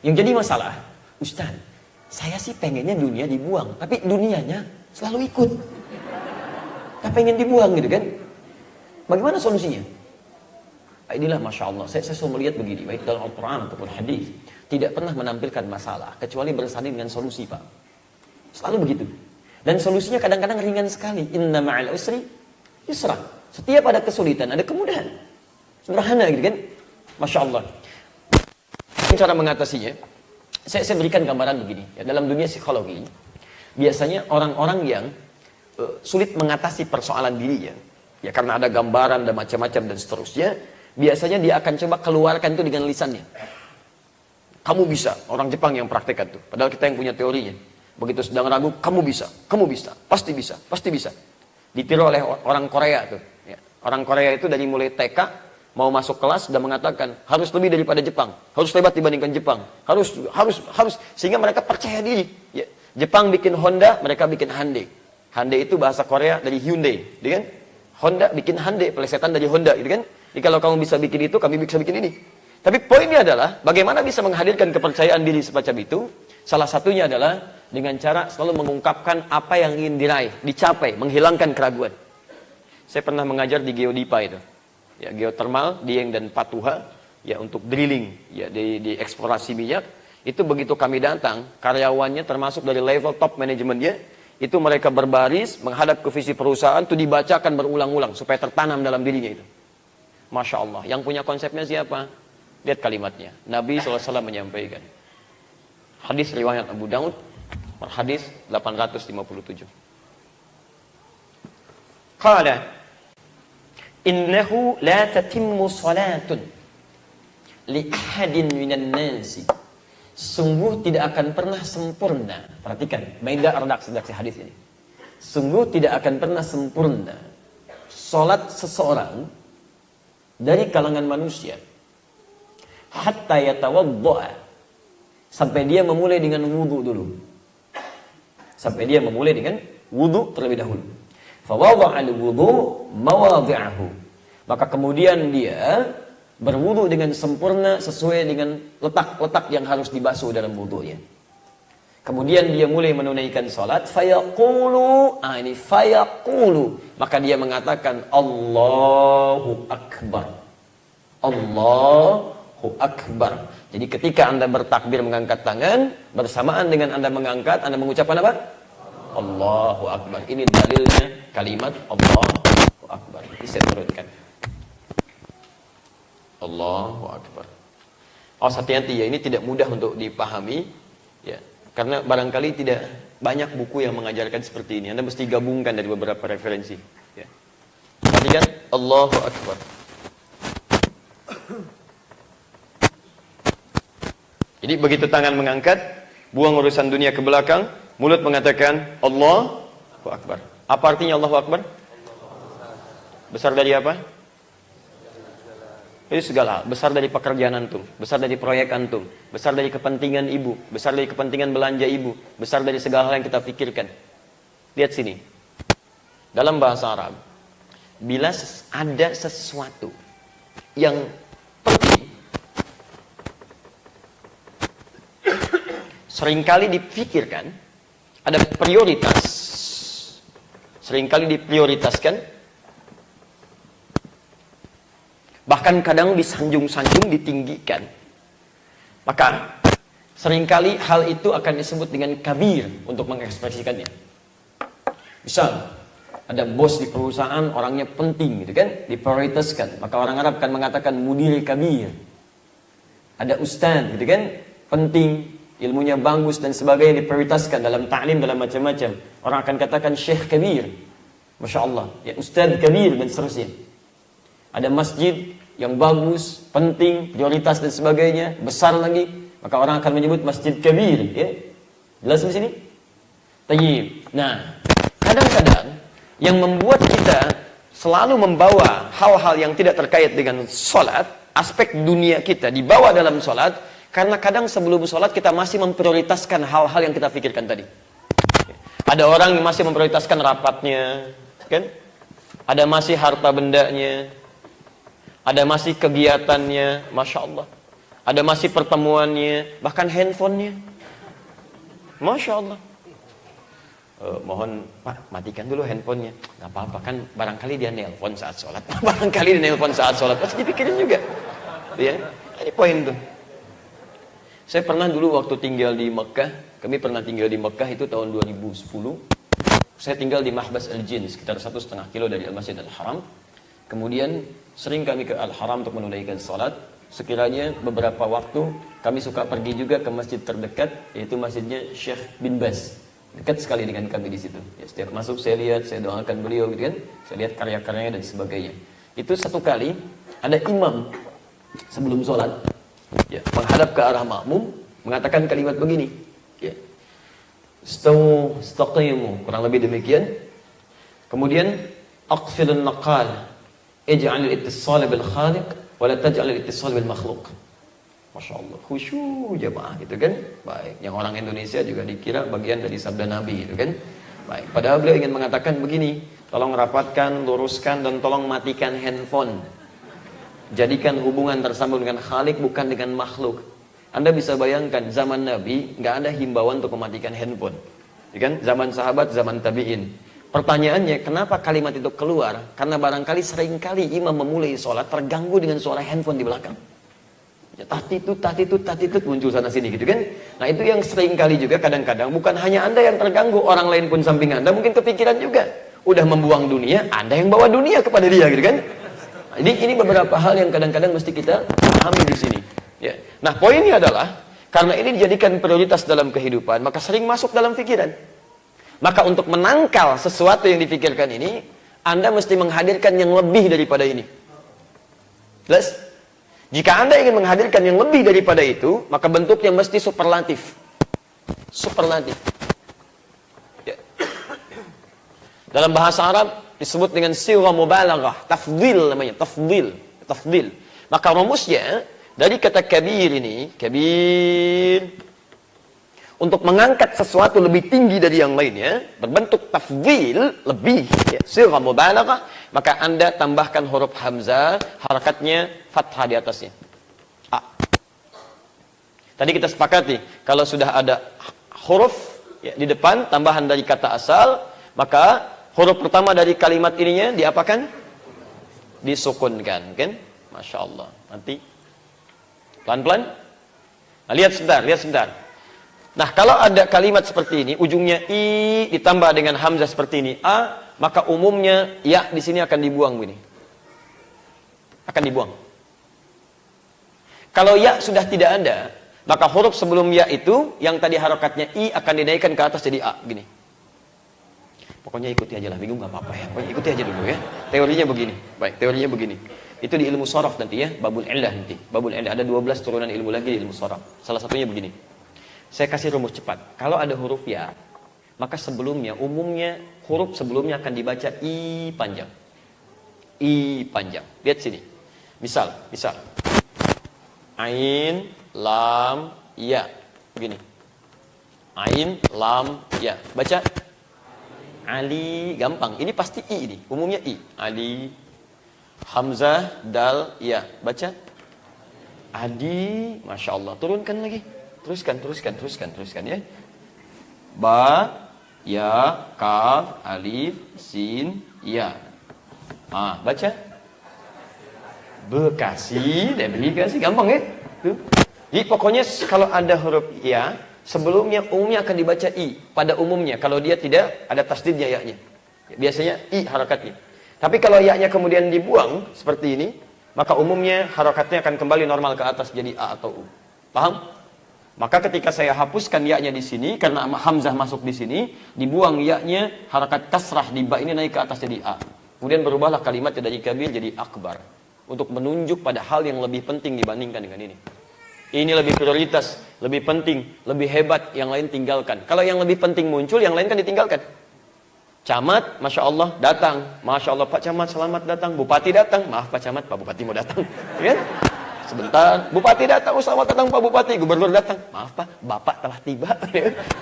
Yang jadi masalah, Ustaz, saya sih pengennya dunia dibuang, tapi dunianya selalu ikut. Tak pengen dibuang gitu kan? Bagaimana solusinya? Inilah Masya Allah, saya selalu melihat begini, baik dalam Al-Quran ataupun hadis, tidak pernah menampilkan masalah, kecuali bersanding dengan solusi, Pak. Selalu begitu. Dan solusinya kadang-kadang ringan sekali. Inna ma'al usri yusra. Setiap ada kesulitan, ada kemudahan. Sederhana gitu kan? Masya Allah. Cara mengatasinya, saya berikan gambaran begini. Ya, dalam dunia psikologi, biasanya orang-orang yang sulit mengatasi persoalan dirinya, ya karena ada gambaran dan macam-macam dan seterusnya, biasanya dia akan coba keluarkan itu dengan lisannya. Kamu bisa, orang Jepang yang praktekkan tuh. Padahal kita yang punya teorinya. Begitu sedang ragu, kamu bisa, pasti bisa, pasti bisa. Ditiru oleh orang Korea tuh. Ya. Orang Korea itu dari mulai TK mau masuk kelas sudah mengatakan harus lebih daripada Jepang, harus hebat dibandingkan Jepang, harus sehingga mereka percaya diri. Ya. Jepang bikin Honda, mereka bikin Hyundai. Hyundai itu bahasa Korea dari Hyundai, gitu kan? Honda bikin Hyundai, pelesetan dari Honda, gitu kan? Jadi kalau kamu bisa bikin itu, kami bisa bikin ini. Tapi poinnya adalah bagaimana bisa menghadirkan kepercayaan diri semacam itu? Salah satunya adalah dengan cara selalu mengungkapkan apa yang ingin diraih, dicapai, menghilangkan keraguan. Saya pernah mengajar di Geodipa itu, ya geothermal, Dieng dan Patuha, ya untuk drilling, ya di eksplorasi minyak. Itu begitu kami datang, karyawannya termasuk dari level top manajemennya. Itu mereka berbaris, menghadap ke visi perusahaan, itu dibacakan berulang-ulang, supaya tertanam dalam dirinya itu. Masya Allah, yang punya konsepnya siapa? Lihat kalimatnya, Nabi SAW menyampaikan. Hadis riwayat Abu Daud, hadis 857. Qala, innahu la tatimmu salatun li ahadin minan nasi. Sungguh tidak akan pernah sempurna. Perhatikan, beda redaksi hadis ini. Sungguh tidak akan pernah sempurna salat seseorang dari kalangan manusia hatta yatawaddaa, sampai dia memulai dengan wudu dulu. Sampai dia memulai dengan wudu terlebih dahulu. Fa wada'al wudu mawadhi'ahu. Maka kemudian dia berwudu dengan sempurna sesuai dengan letak-letak yang harus dibasuh dalam wudunya. Kemudian dia mulai menunaikan salat, fayaqulu, maka dia mengatakan Allahu Akbar. Allahu Akbar. Jadi ketika Anda bertakbir mengangkat tangan, bersamaan dengan Anda mengangkat, Anda mengucapkan apa? Allahu Akbar. Ini dalilnya kalimat Allahu Akbar. Ini saya turunkan. Allahu Akbar. Awas hati-hati ya, ini tidak mudah untuk dipahami ya, karena barangkali tidak banyak buku yang mengajarkan seperti ini. Anda mesti gabungkan dari beberapa referensi ya. Perhatikan Allahu Akbar. Jadi begitu tangan mengangkat, buang urusan dunia ke belakang, mulut mengatakan Allahu Akbar. Apa artinya Allahu Akbar? Besar dari apa? Itu segala hal, besar dari pekerjaan antum, besar dari proyek antum, besar dari kepentingan ibu, besar dari kepentingan belanja ibu, besar dari segala hal yang kita pikirkan. Lihat sini. Dalam bahasa Arab, bila ada sesuatu yang penting, seringkali dipikirkan, ada prioritas, seringkali diprioritaskan, bahkan kadang disanjung-sanjung, ditinggikan. Maka seringkali hal itu akan disebut dengan kabir untuk mengekspresikannya. Misal ada bos di perusahaan, orangnya penting gitu kan, diprioritaskan. Maka orang Arab kan mengatakan mudir kabir. Ada ustaz gitu kan, penting, ilmunya bagus dan sebagainya, diprioritaskan dalam ta'lim, dalam macam-macam. Orang akan katakan syekh kabir. Masya Allah, ya ustaz kabir dan seterusnya. Ada masjid, yang bagus, penting, prioritas dan sebagainya, besar lagi, maka orang akan menyebut masjid kabir, ya. Jelas di sini? Tayyib. Nah, kadang-kadang yang membuat kita selalu membawa hal-hal yang tidak terkait dengan sholat, aspek dunia kita dibawa dalam sholat, karena kadang sebelum sholat kita masih memprioritaskan hal-hal yang kita pikirkan tadi. Ada orang yang masih memprioritaskan rapatnya, kan? Ada masih harta bendanya, ada masih kegiatannya, Masya Allah. Ada masih pertemuannya, bahkan handphonenya. Masya Allah. Mohon Pak, matikan dulu handphonenya. Gak apa-apa, kan barangkali dia nelpon saat sholat. Barangkali dia nelpon saat sholat. Pasti dipikirin juga. Ya, ini poin tuh. Saya pernah dulu waktu tinggal di Mekah, kami pernah tinggal di Mekah itu tahun 2010. Saya tinggal di Mahbas Al-Jin, sekitar 1,5 kilo dari Al-Masjid Al-Haram. Kemudian sering kami ke Al-Haram untuk menunaikan sholat. Sekiranya beberapa waktu kami suka pergi juga ke masjid terdekat, yaitu masjidnya Syekh bin Baz. Dekat sekali dengan kami di situ. Ya, setiap masuk saya lihat, saya doakan beliau gitu kan. Saya lihat karya-karyanya dan sebagainya. Itu satu kali ada imam sebelum sholat, ya, menghadap ke arah makmum, mengatakan kalimat begini, ya, istaqimu, kurang lebih demikian. Kemudian aqfilun naqal, ij'alil ittisal bil khaliq wa la taj'alil ittisal bil makhluq. Masya Allah, khusyuk jemaah gitu kan. Baik, yang orang Indonesia juga dikira bagian dari sabda Nabi gitu kan. Baik, padahal beliau ingin mengatakan begini, tolong rapatkan, luruskan, dan tolong matikan handphone. Jadikan hubungan tersambung dengan Khalik, bukan dengan makhluk. Anda bisa bayangkan, zaman Nabi nggak ada himbauan untuk mematikan handphone, ya kan? Zaman sahabat, zaman tabi'in. Pertanyaannya, kenapa kalimat itu keluar? Karena barangkali seringkali imam memulai sholat terganggu dengan suara handphone di belakang. Ya, tatitut muncul sana sini gitu kan. Nah, itu yang sering kali juga kadang-kadang bukan hanya Anda yang terganggu, orang lain pun samping Anda mungkin kepikiran juga. Udah membuang dunia, Anda yang bawa dunia kepada dia gitu kan. Nah, ini beberapa hal yang kadang-kadang mesti kita pahami di sini. Ya. Nah, poinnya adalah karena ini dijadikan prioritas dalam kehidupan, maka sering masuk dalam pikiran. Maka untuk menangkal sesuatu yang dipikirkan ini, Anda mesti menghadirkan yang lebih daripada ini. Jelas? Jika Anda ingin menghadirkan yang lebih daripada itu, maka bentuknya mesti superlatif. Superlatif. Ya. Dalam bahasa Arab disebut dengan sighah mubalaghah, tafdhil namanya, tafdhil. Maka rumusnya dari kata kabir ini, kabir, untuk mengangkat sesuatu lebih tinggi dari yang lainnya, berbentuk tafdhil, lebih, ya, sighah mubalaghah, maka Anda tambahkan huruf hamzah, harakatnya fathah di atasnya. A. Tadi kita sepakati, kalau sudah ada huruf ya, di depan, tambahan dari kata asal, maka huruf pertama dari kalimat ininya diapakan? Disukunkan, kan? Masya Allah. Nanti pelan-pelan. Nah, lihat sebentar. Nah, kalau ada kalimat seperti ini, ujungnya i ditambah dengan hamzah seperti ini, a, maka umumnya ya di sini akan dibuang begini. Akan dibuang. Kalau ya sudah tidak ada, maka huruf sebelum ya itu yang tadi harokatnya i akan dinaikkan ke atas jadi a gini. Pokoknya ikuti aja lah, bingung nggak apa-apa ya. Pokoknya ikuti aja dulu ya. Teorinya begini. Baik, teorinya begini. Itu di ilmu sharaf nanti ya, babul illah nanti. Babul illah ada 12 turunan ilmu lagi di ilmu sharaf. Salah satunya begini. Saya kasih rumus cepat. Kalau ada huruf ya, maka sebelumnya, umumnya huruf sebelumnya akan dibaca i panjang. I panjang. Lihat sini. Misal. Ain, lam, ya. Begini. Ain, lam, ya. Baca. Ali, gampang. Ini pasti i ini. Umumnya i. Ali, hamzah, dal, ya. Baca. Adi, Masya Allah. Turunkan lagi. Teruskan ya. Ba, ya, kaf, alif, sin, ya. Baca. Bekasi, gampang ya. Tuh. Jadi pokoknya kalau ada huruf ya, sebelumnya umumnya akan dibaca i. Pada umumnya, kalau dia tidak ada tasdid ya-nya. Biasanya i harakatnya. Tapi kalau ya-nya kemudian dibuang seperti ini, maka umumnya harakatnya akan kembali normal ke atas jadi a atau u. Paham? Maka ketika saya hapuskan ya-nya di sini karena hamzah masuk di sini, dibuang ya-nya, harakat kasrah di ba ini naik ke atas jadi a. Kemudian berubahlah kalimatnya dari kabir jadi akbar. untuk menunjuk pada hal yang lebih penting dibandingkan dengan ini. Ini lebih prioritas, lebih penting, lebih hebat, yang lain tinggalkan. Kalau yang lebih penting muncul, yang lain kan ditinggalkan. Camat, Masya Allah, datang. Masya Allah, Pak Camat, selamat datang. Bupati datang. Maaf Pak Camat, Pak Bupati mau datang. Ya? Sebentar, Bupati datang. Oh, selamat datang Pak Bupati. Gubernur datang. Maaf Pak, Bapak telah tiba.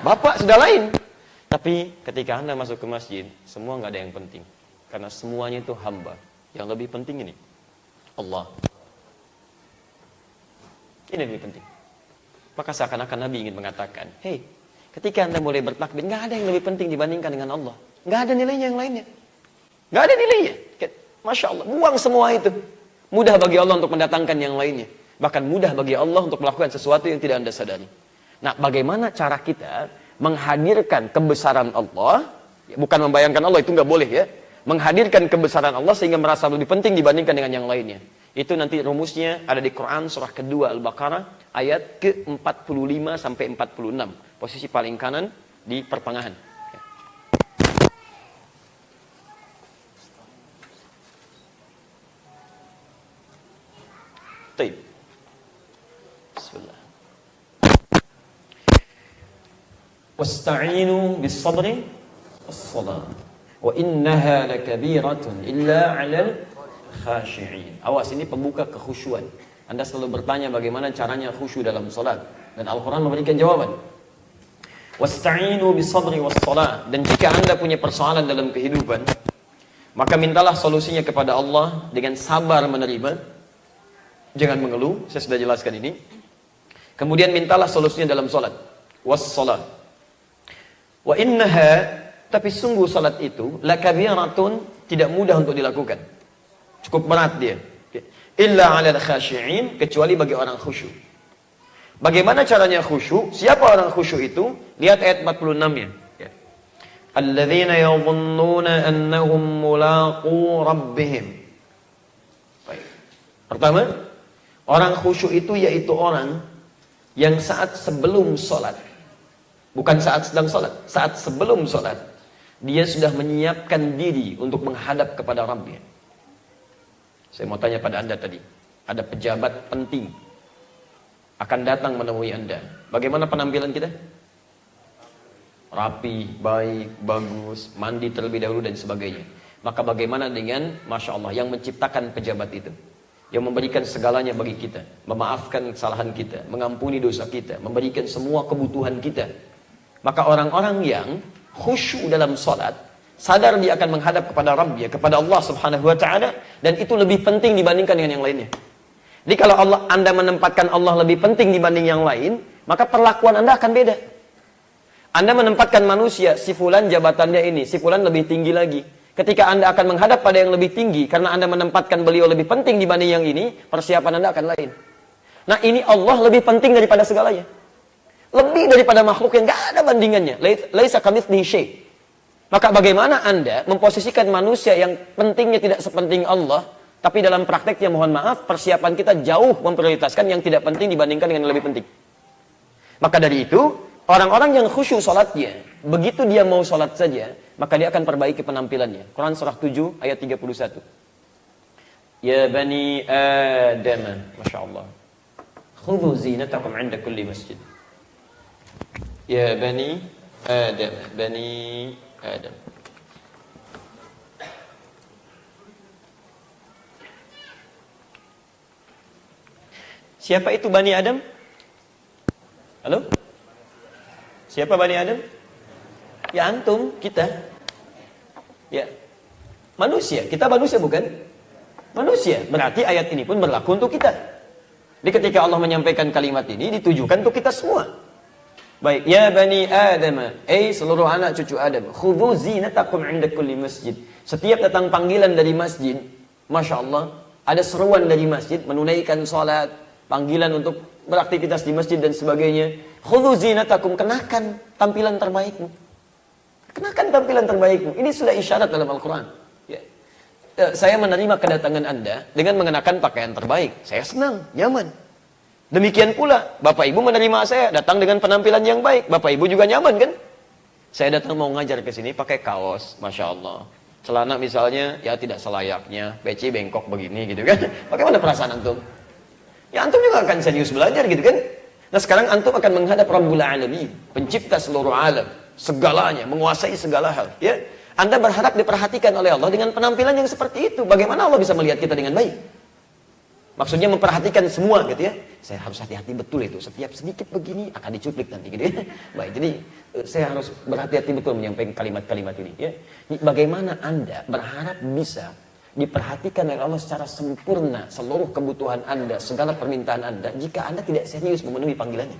Bapak sudah lain. Tapi ketika Anda masuk ke masjid, semua nggak ada yang penting. Karena semuanya itu hamba. Yang lebih penting ini, Allah. Ini lebih penting. Maka seakan-akan Nabi ingin mengatakan, hei, ketika Anda mulai bertakbir, nggak ada yang lebih penting dibandingkan dengan Allah. Nggak ada nilainya yang lainnya. Nggak ada nilainya. Masya Allah, buang semua itu. Mudah bagi Allah untuk mendatangkan yang lainnya. Bahkan mudah bagi Allah untuk melakukan sesuatu yang tidak Anda sadari. Nah, bagaimana cara kita menghadirkan kebesaran Allah? Bukan membayangkan Allah, itu nggak boleh ya. Menghadirkan kebesaran Allah sehingga merasa lebih penting dibandingkan dengan yang lainnya. Itu nanti rumusnya ada di Quran surah kedua Al-Baqarah ayat ke-45 sampai 46. Posisi paling kanan di pertengahan. Baik. Bismillah. Wasta'inu bis-sabri was-salah. Wa innaha lakabiratun illa 'alal khashi'in. Awas, ini pembuka kekhusyuan. Anda selalu bertanya bagaimana caranya khusyuk dalam salat, dan Al-Quran memberikan jawaban. Wasta'inu bis-sabri was-salah. Dan jika Anda punya persoalan dalam kehidupan, maka mintalah solusinya kepada Allah dengan sabar menerima. Jangan mengeluh, saya sudah jelaskan ini. Kemudian mintalah solusinya dalam salat. Was-salah. Wa innaha, tapi sungguh salat itu lakabiratun, tidak mudah untuk dilakukan. Cukup berat dia. Illa 'alal khashi'in, kecuali bagi orang khusyuk. Bagaimana caranya khusyuk? Siapa orang khusyuk itu? Lihat ayat 46-nya. Alladzina yadhunnuna annahum mulaqu rabbihim. Baik. Pertama, orang khusyuk itu yaitu orang yang saat sebelum sholat, bukan saat sedang sholat, saat sebelum sholat, dia sudah menyiapkan diri untuk menghadap kepada Rabbnya. Saya mau tanya pada Anda tadi, ada pejabat penting akan datang menemui Anda. Bagaimana penampilan kita? Rapi, baik, bagus, mandi terlebih dahulu dan sebagainya. Maka bagaimana dengan, Masya Allah, yang menciptakan pejabat itu? Yang memberikan segalanya bagi kita, memaafkan kesalahan kita, mengampuni dosa kita, memberikan semua kebutuhan kita. Maka orang-orang yang khusyuk dalam sholat, sadar dia akan menghadap kepada Rabbnya, kepada Allah Subhanahu wa Ta'ala, dan itu lebih penting dibandingkan dengan yang lainnya. Jadi kalau Anda menempatkan Allah lebih penting dibanding yang lain, maka perlakuan Anda akan beda. Anda menempatkan manusia, si fulan jabatannya ini, si fulan lebih tinggi lagi. Ketika Anda akan menghadap pada yang lebih tinggi, karena Anda menempatkan beliau lebih penting dibanding yang ini, persiapan Anda akan lain. Nah, ini Allah lebih penting daripada segalanya. Lebih daripada makhluk yang gak ada bandingannya. Laisa kamitslihi syai'. Maka bagaimana Anda memposisikan manusia yang pentingnya tidak sepenting Allah, tapi dalam prakteknya, mohon maaf, persiapan kita jauh memprioritaskan yang tidak penting dibandingkan dengan yang lebih penting. Maka dari itu, orang-orang yang khusyuk salatnya, begitu dia mau salat saja, maka dia akan perbaiki penampilannya. Quran surah 7 ayat 31. Ya bani Adam, Masya Allah, khudhu zinatakum 'inda kulli masjid. Ya bani Adam, bani Adam. Siapa itu Bani Adam? Halo? Siapa Bani Adam? Ya antum, kita. Ya. Manusia, kita manusia bukan? Manusia. Berarti ayat ini pun berlaku untuk kita. Jadi ketika Allah menyampaikan kalimat ini ditujukan untuk kita semua. Baik, ya Bani Adam, seluruh anak cucu Adam, khudhu zinatakum 'inda kulli masjid. Setiap datang panggilan dari masjid, Masya Allah, ada seruan dari masjid, menunaikan salat, panggilan untuk beraktivitas di masjid dan sebagainya. Khudhu zinatakum, kenakan tampilan terbaikmu. Kenakan tampilan terbaikmu. Ini sudah isyarat dalam Al-Quran. Ya. Saya menerima kedatangan Anda dengan mengenakan pakaian terbaik. Saya senang, nyaman. Demikian pula, Bapak Ibu menerima saya datang dengan penampilan yang baik. Bapak Ibu juga nyaman kan? Saya datang mau ngajar ke sini pakai kaos, Masya Allah. celana misalnya ya tidak selayaknya, peci bengkok begini gitu kan. Bagaimana perasaan antum? Ya antum juga akan serius belajar gitu kan. Nah sekarang antum akan menghadap Rabbul Alamin, pencipta seluruh alam, segalanya, menguasai segala hal. Ya, Anda berharap diperhatikan oleh Allah dengan penampilan yang seperti itu. Bagaimana Allah bisa melihat kita dengan baik? Maksudnya memperhatikan semua gitu ya. Saya harus hati-hati betul itu. Setiap sedikit begini akan dicuplik nanti gitu ya. Baik, jadi saya harus berhati-hati betul menyampaikan kalimat-kalimat ini ya. Bagaimana Anda berharap bisa diperhatikan oleh Allah secara sempurna seluruh kebutuhan Anda, segala permintaan Anda jika Anda tidak serius memenuhi panggilannya?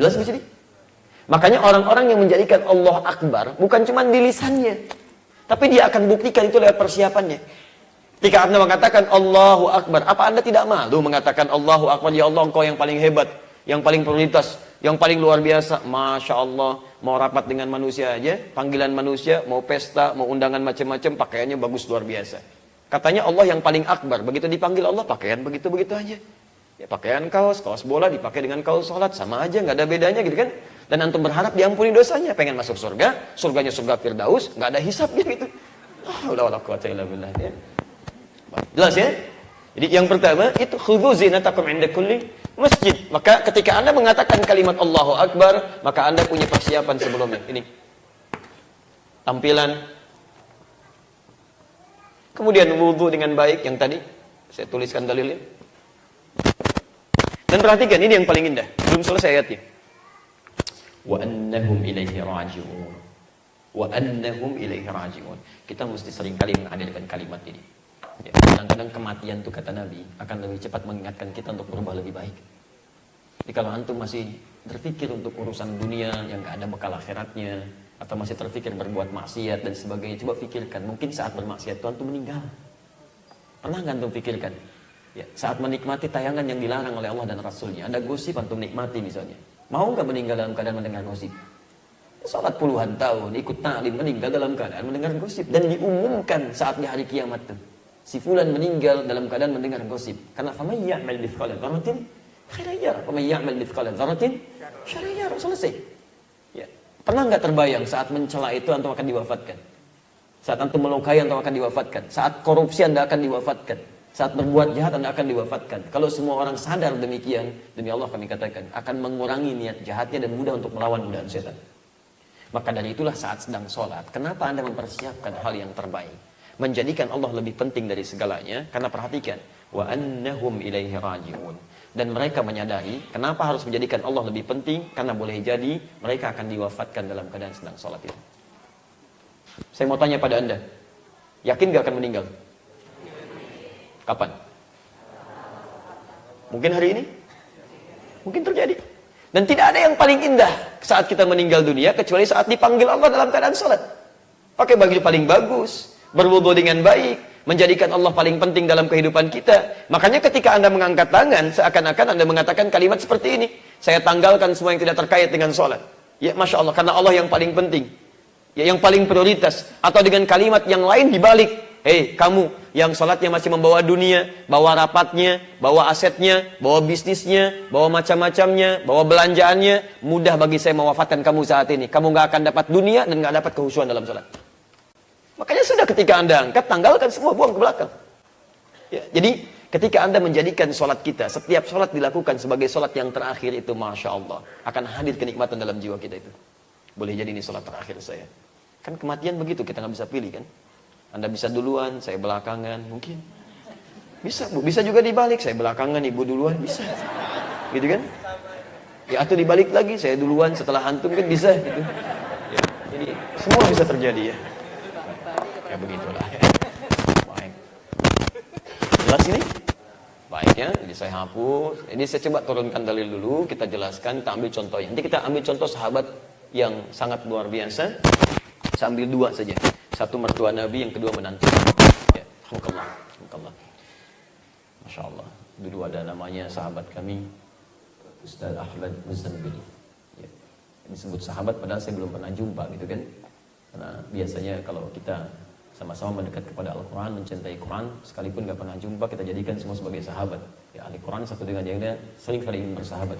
Jelas di sini? Makanya orang-orang yang menjadikan Allah Akbar bukan cuma di lisannya, tapi dia akan buktikan itu lewat persiapannya. Ketika Anda mengatakan Allahu Akbar, apa Anda tidak malu mengatakan Allahu Akbar? Ya Allah, Engkau yang paling hebat, yang paling prioritas, yang paling luar biasa. Masya Allah, mau rapat dengan manusia aja, panggilan manusia, mau pesta, mau undangan macam-macam, pakaiannya bagus luar biasa. Katanya Allah yang paling akbar. Begitu dipanggil Allah, pakaian begitu-begitu aja. Ya pakaian kaos bola dipakai dengan kaos sholat, sama aja, nggak ada bedanya gitu kan. Dan antum berharap diampuni dosanya, pengen masuk surga, surganya surga Firdaus, nggak ada hisabnya gitu. Wala quwwata illa billah ya. Jelas ya? Jadi yang pertama itu khudhu zinatakum 'inda kulli masjid. Maka ketika Anda mengatakan kalimat Allahu Akbar, maka Anda punya persiapan sebelumnya. Ini tampilan. Kemudian wudu dengan baik yang tadi saya tuliskan dalilnya. Dan perhatikan ini yang paling indah. Belum selesai ayatnya. Wa annahum ilaihi raji'un. Wa annahum ilaihi raji'un. Kita mesti seringkali menghadirkan kalimat ini. Ya, kadang-kadang kematian itu kata Nabi akan lebih cepat mengingatkan kita untuk berubah lebih baik. Jadi kalau antum masih berpikir untuk urusan dunia yang gak ada bekal akhiratnya, atau masih terpikir berbuat maksiat dan sebagainya, coba pikirkan, mungkin saat bermaksiat itu antum meninggal. Pernah gak antum pikirkan? Ya, saat menikmati tayangan yang dilarang oleh Allah dan Rasulnya, ada gosip antum nikmati misalnya. Mau gak meninggal dalam keadaan mendengar gosip? Salat puluhan tahun, ikut ta'lim, meninggal dalam keadaan mendengar gosip. Dan diumumkan saat di hari kiamat itu. Si fulan meninggal dalam keadaan mendengar gosip. Karena faman ya'mal mithqala dzarratin khairan yarah, faman ya'mal mithqala dzarratin syarran yarah. Selesai. Ya. Pernah enggak terbayang saat mencela itu antum akan diwafatkan? Saat antum melukai antum akan diwafatkan. Saat korupsi Anda akan diwafatkan. Saat berbuat jahat Anda akan diwafatkan. Kalau semua orang sadar demikian, demi Allah kami katakan, akan mengurangi niat jahatnya dan mudah untuk melawan godaan setan. Maka dari itulah saat sedang sholat, kenapa Anda mempersiapkan hal yang terbaik? Menjadikan Allah lebih penting dari segalanya, karena perhatikan, wa annahum ilaihi raji'un. Dan mereka menyadari kenapa harus menjadikan Allah lebih penting, karena boleh jadi mereka akan diwafatkan dalam keadaan sedang sholat itu. Saya mau tanya pada Anda, yakin gak akan meninggal? Kapan? Mungkin hari ini? Mungkin terjadi. Dan tidak ada yang paling indah saat kita meninggal dunia kecuali saat dipanggil Allah dalam keadaan sholat. Pakai baju paling bagus, berwudu dengan baik, menjadikan Allah paling penting dalam kehidupan kita. Makanya ketika Anda mengangkat tangan, seakan-akan Anda mengatakan kalimat seperti ini. Saya tanggalkan semua yang tidak terkait dengan sholat. Ya Masya Allah, karena Allah yang paling penting. Ya, yang paling prioritas. Atau dengan kalimat yang lain dibalik. Hei kamu yang sholatnya masih membawa dunia, bawa rapatnya, bawa asetnya, bawa bisnisnya, bawa macam-macamnya, bawa belanjaannya, mudah bagi saya mewafatkan kamu saat ini. Kamu gak akan dapat dunia dan gak dapat kehusuan dalam sholat. Makanya sudah ketika Anda angkat, tanggalkan semua, buang ke belakang. Ya, jadi ketika Anda menjadikan sholat kita, setiap sholat dilakukan sebagai sholat yang terakhir itu, Masya Allah, akan hadir kenikmatan dalam jiwa kita itu. Boleh jadi ini sholat terakhir saya. Kan kematian begitu, kita nggak bisa pilih kan. Anda bisa duluan, saya belakangan, mungkin. Bisa Bu, bisa juga dibalik, saya belakangan, Ibu duluan, bisa. Gitu kan? Ya atau dibalik lagi, saya duluan setelah antum kan bisa gitu. Ya, jadi semua bisa terjadi ya. Ya begitulah. Baik. Jelas ini? Baik ya, jadi saya hapus. Ini saya coba turunkan dalil dulu, kita jelaskan, kita ambil contohnya. Nanti kita ambil contoh sahabat yang sangat luar biasa. Saya ambil dua saja. Satu mertua Nabi, yang kedua menantu. Ya, alhamdulillah. Masya Allah. Dulu ada namanya sahabat kami, Ustaz Ahmad Muzambili. Ya. Disebut sahabat padahal saya belum pernah jumpa gitu kan. Karena biasanya kalau kita sama-sama mendekat kepada Al-Quran, mencintai Quran, sekalipun gak pernah jumpa, kita jadikan semua sebagai sahabat. Ya, ahli Quran satu dengan yang lainnya sering kali ingin bersahabat.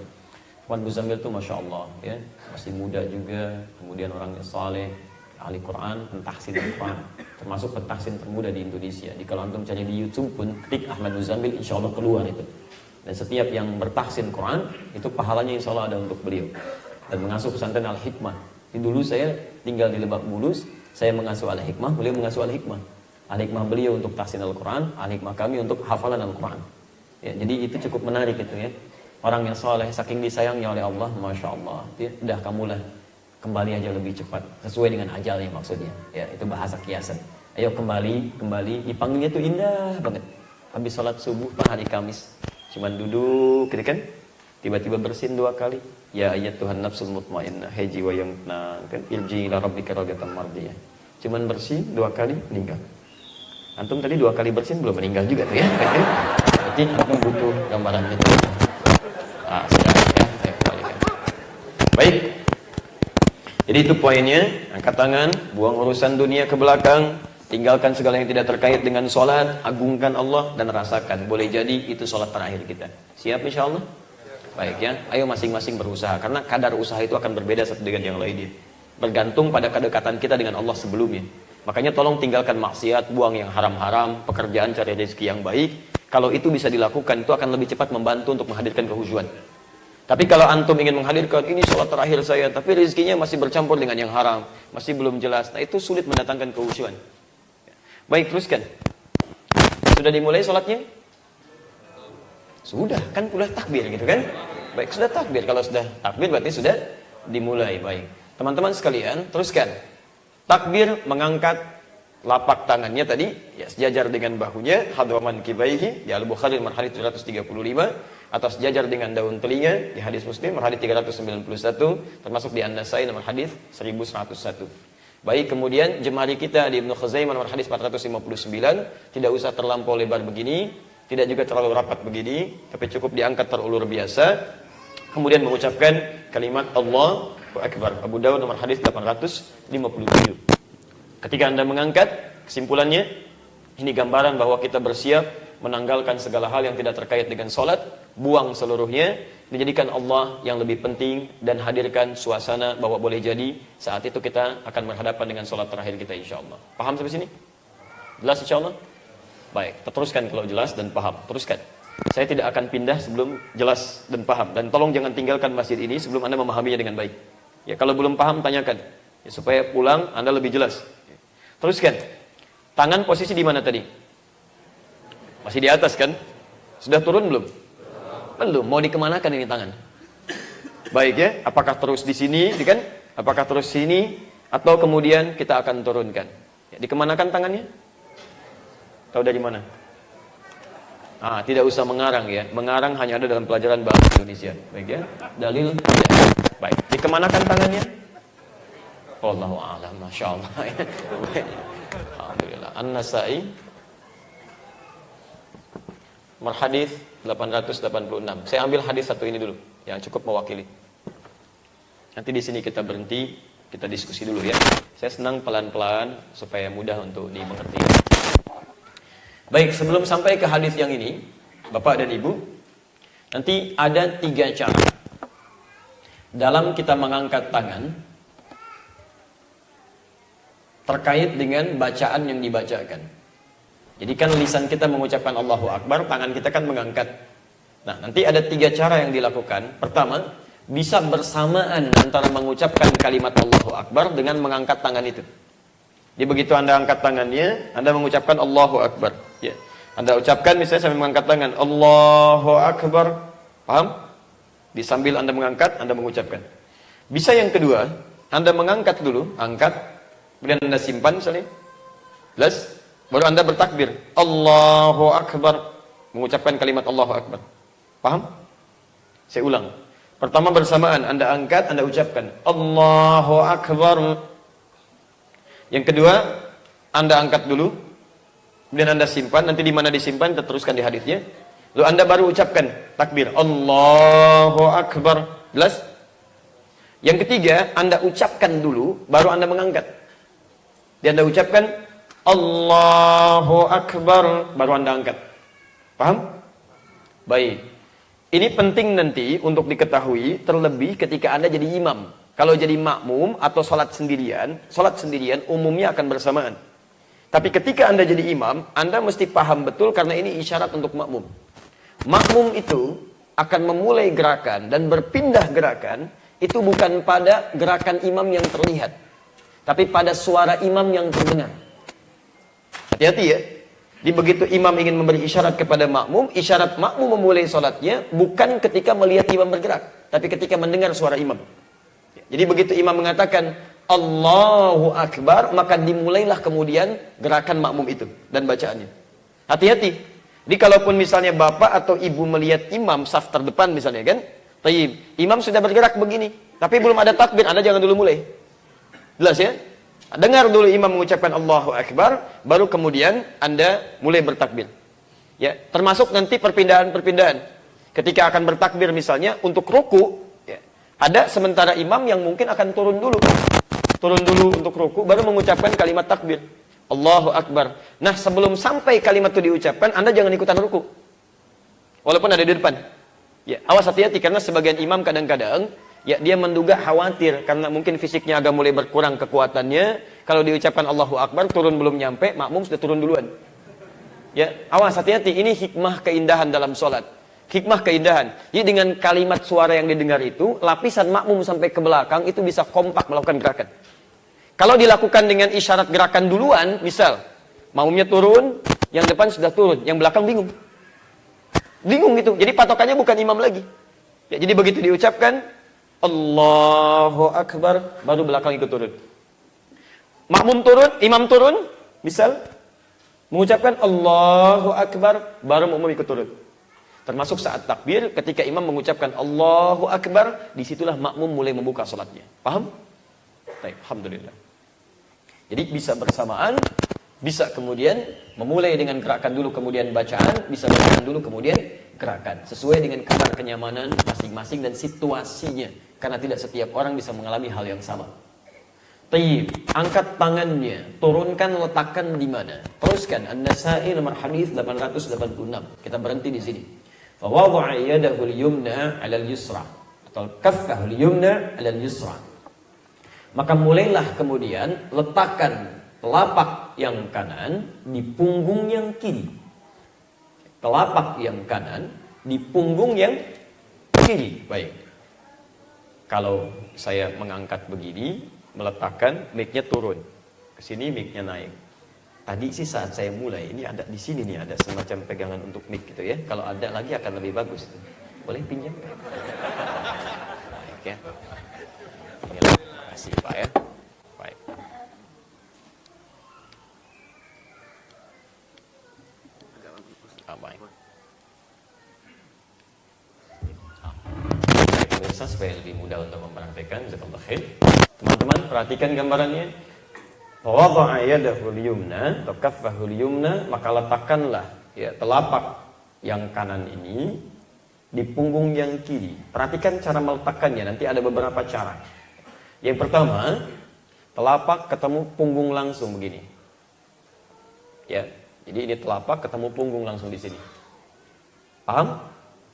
Ahmad Muzambili itu Masya Allah, ya, masih muda juga, kemudian orangnya saleh. ahli Quran, pentahsin Al-Quran, termasuk pentahsin termuda di Indonesia. Di kalau antum cari di YouTube pun ketik Ahmad Muzamil, insya Allah keluar itu. Dan setiap yang bertahsin Quran itu pahalanya insya Allah ada untuk beliau. Dan mengasuh pesantren Al-Hikmah. Dulu saya tinggal di Lebak Bulus, saya mengasuh Al-Hikmah, beliau mengasuh Al-Hikmah. Al-Hikmah beliau untuk tahsin Al-Quran, Al-Hikmah kami untuk hafalan Al-Quran. Ya, jadi itu cukup menarik itu ya. Orang yang soleh saking disayangnya oleh Allah, Masya Allah, ya, udah kamulah kembali aja lebih cepat sesuai dengan ajalnya maksudnya. Ya, itu bahasa kiasan. Ayo kembali, dipanggilnya tuh indah banget. Habis sholat subuh hari Kamis, cuman duduk, gitu kan? Tiba-tiba bersin 2 kali. Ya ayat Tuhan nafsul mutmainnah, haji wa yang kan irji ila rabbika radiyatan mardiyah. Cuman bersin 2 kali meninggal. Antum tadi 2 kali bersin belum meninggal juga tuh ya. Berarti antum butuh gambaran itu. Sudah ya, saya kembalikan. Baik. Jadi itu poinnya, angkat tangan, buang urusan dunia ke belakang, tinggalkan segala yang tidak terkait dengan sholat, agungkan Allah dan rasakan. Boleh jadi itu sholat terakhir kita. Siap insya Allah? Baik ya, ayo masing-masing berusaha. Karena kadar usaha itu akan berbeda satu dengan yang lainnya. Bergantung pada kedekatan kita dengan Allah sebelumnya. Makanya tolong tinggalkan maksiat, buang yang haram-haram, pekerjaan cari rezeki yang baik. Kalau itu bisa dilakukan, itu akan lebih cepat membantu untuk menghadirkan kehusuan. Tapi kalau antum ingin menghadirkan, ini sholat terakhir saya, tapi rezekinya masih bercampur dengan yang haram, masih belum jelas. Nah itu sulit mendatangkan kehusuan. Baik, teruskan. Sudah dimulai sholatnya? Sudah, kan udah takbir gitu kan? Baik, sudah takbir. Kalau sudah takbir berarti sudah dimulai. Baik, teman-teman sekalian, teruskan. Takbir mengangkat lapak tangannya tadi, ya sejajar dengan bahunya, hadwaman kibaihi, di Al-Bukhari nomor hadis 735, atau sejajar dengan daun telinga, di hadis Muslim nomor hadis 391, termasuk di An-Nasai nomor hadis 1101. Baik, kemudian jemari kita di Ibnu Khuzaimah nomor hadis 459, tidak usah terlampau lebar begini, tidak juga terlalu rapat begini, tapi cukup diangkat terulur biasa. Kemudian mengucapkan kalimat Allahu Akbar. Abu Dawud nomor hadis 857. Ketika Anda mengangkat, kesimpulannya ini gambaran bahwa kita bersiap menanggalkan segala hal yang tidak terkait dengan sholat, buang seluruhnya, dijadikan Allah yang lebih penting, dan hadirkan suasana bahwa boleh jadi saat itu kita akan berhadapan dengan sholat terakhir kita insyaAllah. Paham sampai sini? Jelas insyaAllah? Baik, teruskan kalau jelas dan paham. Teruskan. Saya tidak akan pindah sebelum jelas dan paham. Dan tolong jangan tinggalkan masjid ini sebelum Anda memahaminya dengan baik. Ya, kalau belum paham tanyakan. Ya, supaya pulang Anda lebih jelas. Teruskan. Tangan posisi di mana tadi? Masih di atas kan? Sudah turun belum? Belum. Mau dikemanakan ini tangan? Baik ya. Apakah terus di sini, kan? Apakah terus sini? Atau kemudian kita akan turunkan? Ya, dikemanakan tangannya? Tahu dari mana? Tidak usah mengarang ya. Mengarang hanya ada dalam pelajaran bahasa Indonesia. Baik ya. Dalil ya. Baik. Dikemanakan tangannya? Wallahu a'lam. Masya Allah. Alhamdulillah. An-Nasai Hadis 886. Saya ambil hadis satu ini dulu yang cukup mewakili. Nanti di sini kita berhenti, kita diskusi dulu ya. Saya senang pelan-pelan supaya mudah untuk dimengerti. Baik, sebelum sampai ke hadis yang ini, Bapak dan Ibu, nanti ada 3 cara dalam kita mengangkat tangan terkait dengan bacaan yang dibacakan. Jadi kan lisan kita mengucapkan Allahu Akbar, tangan kita kan mengangkat. Nah, nanti ada 3 cara yang dilakukan. Pertama, bisa bersamaan antara mengucapkan kalimat Allahu Akbar dengan mengangkat tangan itu. Jadi begitu Anda angkat tangannya, Anda mengucapkan Allahu Akbar. Ya. Anda ucapkan misalnya sambil mengangkat tangan, Allahu Akbar. Paham? Di sambil Anda mengangkat, Anda mengucapkan. Bisa yang kedua, Anda mengangkat dulu, angkat, kemudian Anda simpan misalnya. Jelas? Baru Anda bertakbir, Allahu Akbar. Mengucapkan kalimat Allahu Akbar. Paham? Saya ulang. Pertama bersamaan, Anda angkat, Anda ucapkan, Allahu Akbar. Yang kedua, Anda angkat dulu, kemudian Anda simpan, nanti di mana disimpan, kita teruskan di hadisnya. Lalu Anda baru ucapkan takbir, Allahu Akbar. Jelas? Yang ketiga, Anda ucapkan dulu, baru Anda mengangkat. Dan Anda ucapkan, Allahu Akbar, baru Anda angkat. Paham? Baik. Ini penting nanti untuk diketahui, terlebih ketika Anda jadi imam. Kalau jadi makmum atau sholat sendirian umumnya akan bersamaan. Tapi ketika Anda jadi imam, Anda mesti paham betul karena ini isyarat untuk makmum. Makmum itu akan memulai gerakan dan berpindah gerakan, itu bukan pada gerakan imam yang terlihat, tapi pada suara imam yang terdengar. Hati-hati ya. Di begitu imam ingin memberi isyarat kepada makmum, isyarat makmum memulai sholatnya bukan ketika melihat imam bergerak, tapi ketika mendengar suara imam. Jadi begitu imam mengatakan Allahu Akbar, maka dimulailah kemudian gerakan makmum itu dan bacaannya. Hati-hati. Jadi kalaupun misalnya bapak atau ibu melihat imam saf terdepan misalnya kan, tayyib, imam sudah bergerak begini, tapi belum ada takbir, Anda jangan dulu mulai. Jelas ya? Dengar dulu imam mengucapkan Allahu Akbar, baru kemudian Anda mulai bertakbir. Ya, termasuk nanti perpindahan-perpindahan. Ketika akan bertakbir misalnya untuk ruku, ya, ada sementara imam yang mungkin akan turun dulu untuk ruku, baru mengucapkan kalimat takbir. Allahu Akbar. Nah, sebelum sampai kalimat itu diucapkan, Anda jangan ikutan ruku. Walaupun ada di depan. Ya, awas hati-hati karena sebagian imam kadang-kadang ya dia menduga khawatir karena mungkin fisiknya agak mulai berkurang kekuatannya, kalau diucapkan Allahu Akbar turun belum nyampe, makmum sudah turun duluan. Ya, awas hati-hati, ini hikmah keindahan dalam sholat. Hikmah keindahan. Jadi dengan kalimat suara yang didengar itu, lapisan makmum sampai ke belakang itu bisa kompak melakukan gerakan. Kalau dilakukan dengan isyarat gerakan duluan, misal makmumnya turun, yang depan sudah turun, yang belakang bingung. Bingung gitu. Jadi patokannya bukan imam lagi. Ya, jadi begitu diucapkan Allahu Akbar, baru belakang ikut turun. Makmum turun, imam turun, misal mengucapkan Allahu Akbar, baru makmum ikut turun. Termasuk saat takbir, ketika imam mengucapkan Allahu Akbar, disitulah makmum mulai membuka sholatnya. Paham? Baik, alhamdulillah. Jadi bisa bersamaan, bisa kemudian memulai dengan gerakan dulu kemudian bacaan, bisa bacaan dulu kemudian gerakan. Sesuai dengan kadar kenyamanan masing-masing dan situasinya. Karena tidak setiap orang bisa mengalami hal yang sama. Tayyib, angkat tangannya, turunkan, letakkan di mana? Teruskan, An-Nasa'i nomor hadis 886. Kita berhenti di sini. Fa wada'a yadahu al-yumna 'ala al-yusra atau kaffahu al-yumna 'ala al-yusra. Maka mulailah kemudian letakkan telapak yang kanan di punggung yang kiri. Telapak yang kanan di punggung yang kiri. Baik. Kalau saya mengangkat begini, meletakkan, mic-nya turun. Ke sini mic-nya naik. Tadi sih saat saya mulai, ini ada di sini nih, ada semacam pegangan untuk mic gitu ya. Kalau ada lagi akan lebih bagus. Boleh pinjam? Baik ya. Terima kasih Pak ya. Baik. Baik. Pemirsa, supaya lebih mudah untuk mempraktikkan, jazakallahu khair. Teman-teman perhatikan gambarannya. Wada'a yadahu al-yumna, kaffahu al-yumna, maka letakkanlah ya telapak yang kanan ini di punggung yang kiri. Perhatikan cara meletakkannya, nanti ada beberapa cara. Yang pertama, telapak ketemu punggung langsung begini. Ya, jadi ini telapak ketemu punggung langsung di sini. Paham?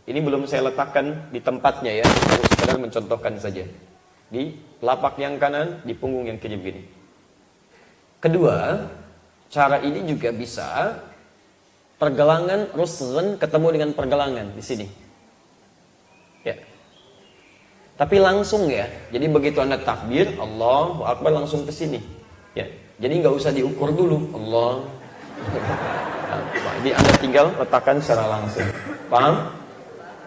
Ini belum saya letakkan di tempatnya ya, harus sekedar mencontohkan saja. Di telapak yang kanan, di punggung yang kiri begini. Kedua, cara ini juga bisa pergelangan rusghan ketemu dengan pergelangan di sini. Ya. Tapi langsung ya. Jadi begitu Anda takbir, Allahu Akbar langsung ke sini. Ya. Jadi nggak usah diukur dulu. Allah. Nah, ini Anda tinggal letakkan secara langsung. Paham?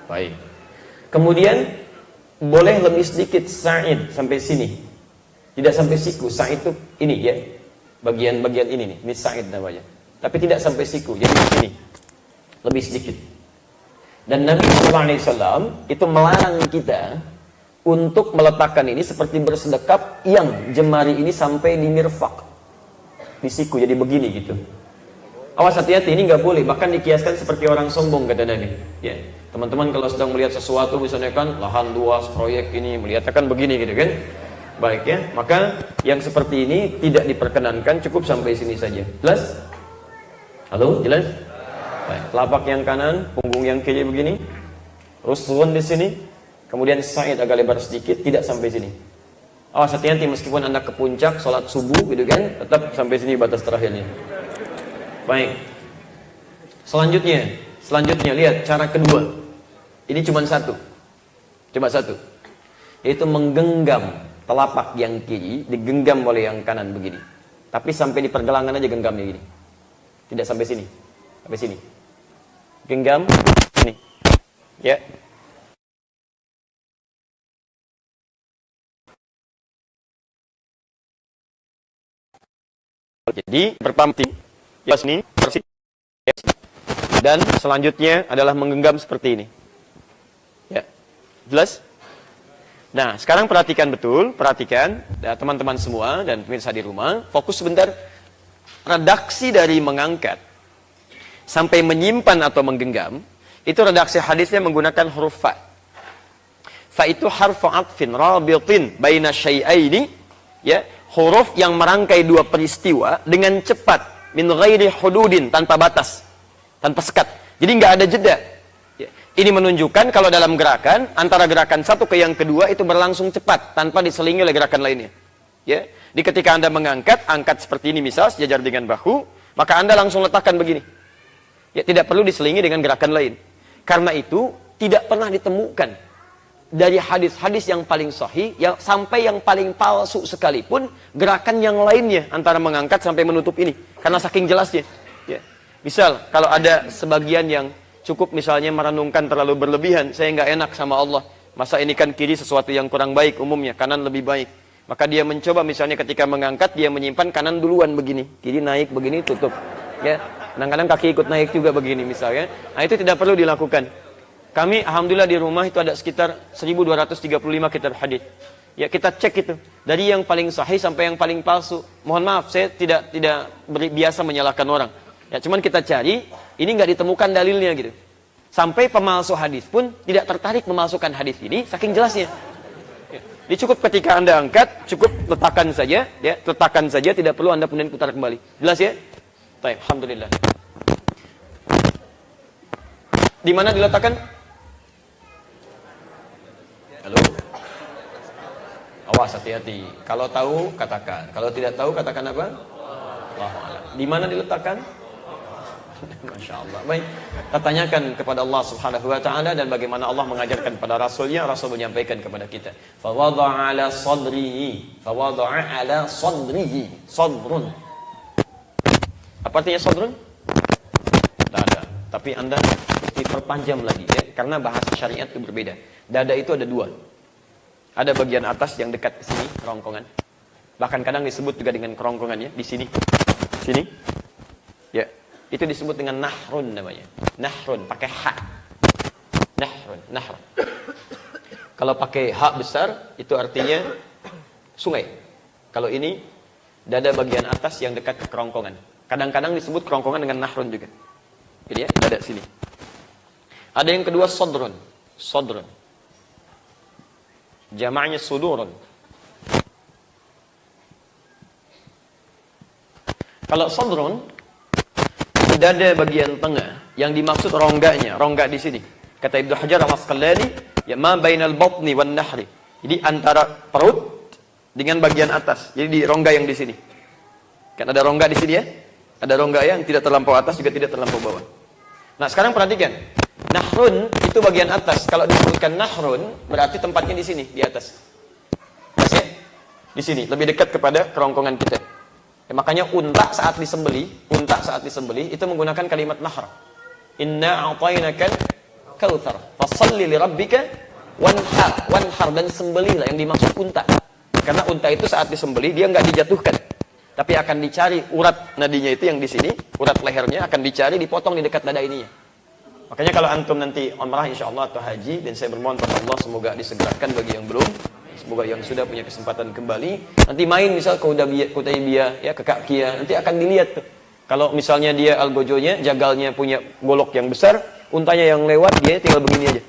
Baik. Kemudian boleh lebih sedikit sa'id sampai sini. Tidak sampai siku. Sa'id itu ini ya. Bagian-bagian ini nih. Ini sa'id namanya. Tapi tidak sampai siku. Jadi sini. Lebih sedikit. Dan Nabi SAW itu melarang kita untuk meletakkan ini seperti bersedekap yang jemari ini sampai di mirfaq, di siku, jadi begini gitu. Awas hati-hati, ini nggak boleh. Bahkan dikiaskan seperti orang sombong kata Nabi. Ya, teman-teman kalau sedang melihat sesuatu misalnya kan lahan luas proyek ini melihatkan begini gitu kan. Baik ya, maka yang seperti ini tidak diperkenankan, cukup sampai sini saja. Jelas? Halo, jelas? Baik, telapak yang kanan, punggung yang kiri begini, rusghun di sini. Kemudian sa'id agak lebar sedikit, tidak sampai sini. Awas hati-hati meskipun Anda ke puncak sholat subuh gitu kan, tetap sampai sini batas terakhirnya. Baik. Selanjutnya lihat cara kedua. Ini cuma satu. Cuma satu. Yaitu menggenggam telapak yang kiri, digenggam oleh yang kanan begini. Tapi sampai di pergelangan aja genggamnya gini. Tidak sampai sini. Sampai sini. Genggam ini. Ya. Jadi berpamping ya sini persis. Dan selanjutnya adalah menggenggam seperti ini. Ya. Jelas? Nah, sekarang perhatikan betul, perhatikan ya, teman-teman semua dan pemirsa di rumah, fokus sebentar. Redaksi dari mengangkat sampai menyimpan atau menggenggam, itu redaksi hadisnya menggunakan huruf fa. Fa itu harfu atfin rabitin baina syai'aini, ya, huruf yang merangkai dua peristiwa dengan cepat, min ghairi hududin, tanpa batas, tanpa sekat. Jadi nggak ada jeda. Ya. Ini menunjukkan kalau dalam gerakan, antara gerakan satu ke yang kedua itu berlangsung cepat, tanpa diselingi oleh gerakan lainnya. Ya. Di ketika Anda mengangkat, angkat seperti ini misal, sejajar dengan bahu, maka Anda langsung letakkan begini. Ya, tidak perlu diselingi dengan gerakan lain. Karena itu, tidak pernah ditemukan dari hadis-hadis yang paling sahih, yang sampai yang paling palsu sekalipun, gerakan yang lainnya antara mengangkat sampai menutup ini. Karena saking jelasnya. Ya. Misal, kalau ada sebagian yang cukup misalnya merenungkan terlalu berlebihan, saya nggak enak sama Allah. Masa ini kan kiri sesuatu yang kurang baik umumnya, kanan lebih baik. Maka dia mencoba misalnya ketika mengangkat, dia menyimpan kanan duluan begini. Kiri naik begini, tutup. Ya. Kadang-kadang kaki ikut naik juga begini misalnya. Nah itu tidak perlu dilakukan. Kami alhamdulillah di rumah itu ada sekitar 1235 kitab hadis. Ya kita cek itu. Dari yang paling sahih sampai yang paling palsu. Mohon maaf saya tidak biasa menyalahkan orang. Ya cuman kita cari, ini nggak ditemukan dalilnya gitu. Sampai pemalsu hadis pun tidak tertarik memalsukan hadis ini saking jelasnya. Ya. Jadi cukup ketika Anda angkat, cukup letakkan saja, ya, letakkan saja, tidak perlu Anda kemudian putar kembali. Jelas ya? Baik, alhamdulillah. Di mana diletakkan? Halo. Awas hati-hati. Kalau tahu katakan, kalau tidak tahu katakan apa? Allahu a'lam. Di mana diletakkan? Masya Allah. Baik, kita tanyakan kepada Allah Subhanahu wa ta'ala dan bagaimana Allah mengajarkan kepada Rasulnya, Rasul menyampaikan kepada kita. Fawada'a ala sadrihi. Fawada'a ala sadrihi. Sadrun. Apa artinya sadrun? Tidak ada. Tapi Anda mesti perpanjam lagi ya, karena bahasa syariat itu berbeda. Dada itu ada dua. Ada bagian atas yang dekat ke sini, kerongkongan. Bahkan kadang disebut juga dengan kerongkongan ya, di sini. Sini. Ya. Itu disebut dengan nahrun namanya. Nahrun, pakai ha. Nahrun. Kalau pakai ha besar, itu artinya sungai. Kalau ini, dada bagian atas yang dekat ke kerongkongan. Kadang-kadang disebut kerongkongan dengan nahrun juga. Jadi ya, dada sini. Ada yang kedua, sodrun. Sodrun. Jama'nya sudurun. Kalau sodrun, dada bagian tengah yang dimaksud rongganya, rongga di sini. Kata Ibnu Hajar Al-Asqalani, ya ma bainal batni wan nahri. Jadi antara perut dengan bagian atas. Jadi di rongga yang di sini. Kan ada rongga di sini ya? Ada rongga yang tidak terlampau atas juga tidak terlampau bawah. Nah, sekarang perhatikan. Nahrun itu bagian atas. Kalau disebutkan nahrun berarti tempatnya di sini, di atas. Mas ya? Di sini, lebih dekat kepada kerongkongan kita. Ya, makanya unta saat disembelih itu menggunakan kalimat nahr. Inna a'tainakal kautsar, fashalli li rabbika wanhar, dan sembelihlah, yang dimaksud unta. Karena unta itu saat disembelih dia enggak dijatuhkan, tapi akan dicari urat nadinya itu yang di sini, urat lehernya akan dicari, dipotong di dekat dada ininya. Makanya kalau antum nanti umrah insyaallah atau haji, dan saya bermohon kepada Allah semoga disegerakan bagi yang belum, semoga yang sudah punya kesempatan kembali, nanti main misal ke Hudaybiyah ya, ke Ka'kiyah, nanti akan dilihat tuh. Kalau misalnya dia algojonya, jagalnya punya golok yang besar, untanya yang lewat dia tinggal begini aja.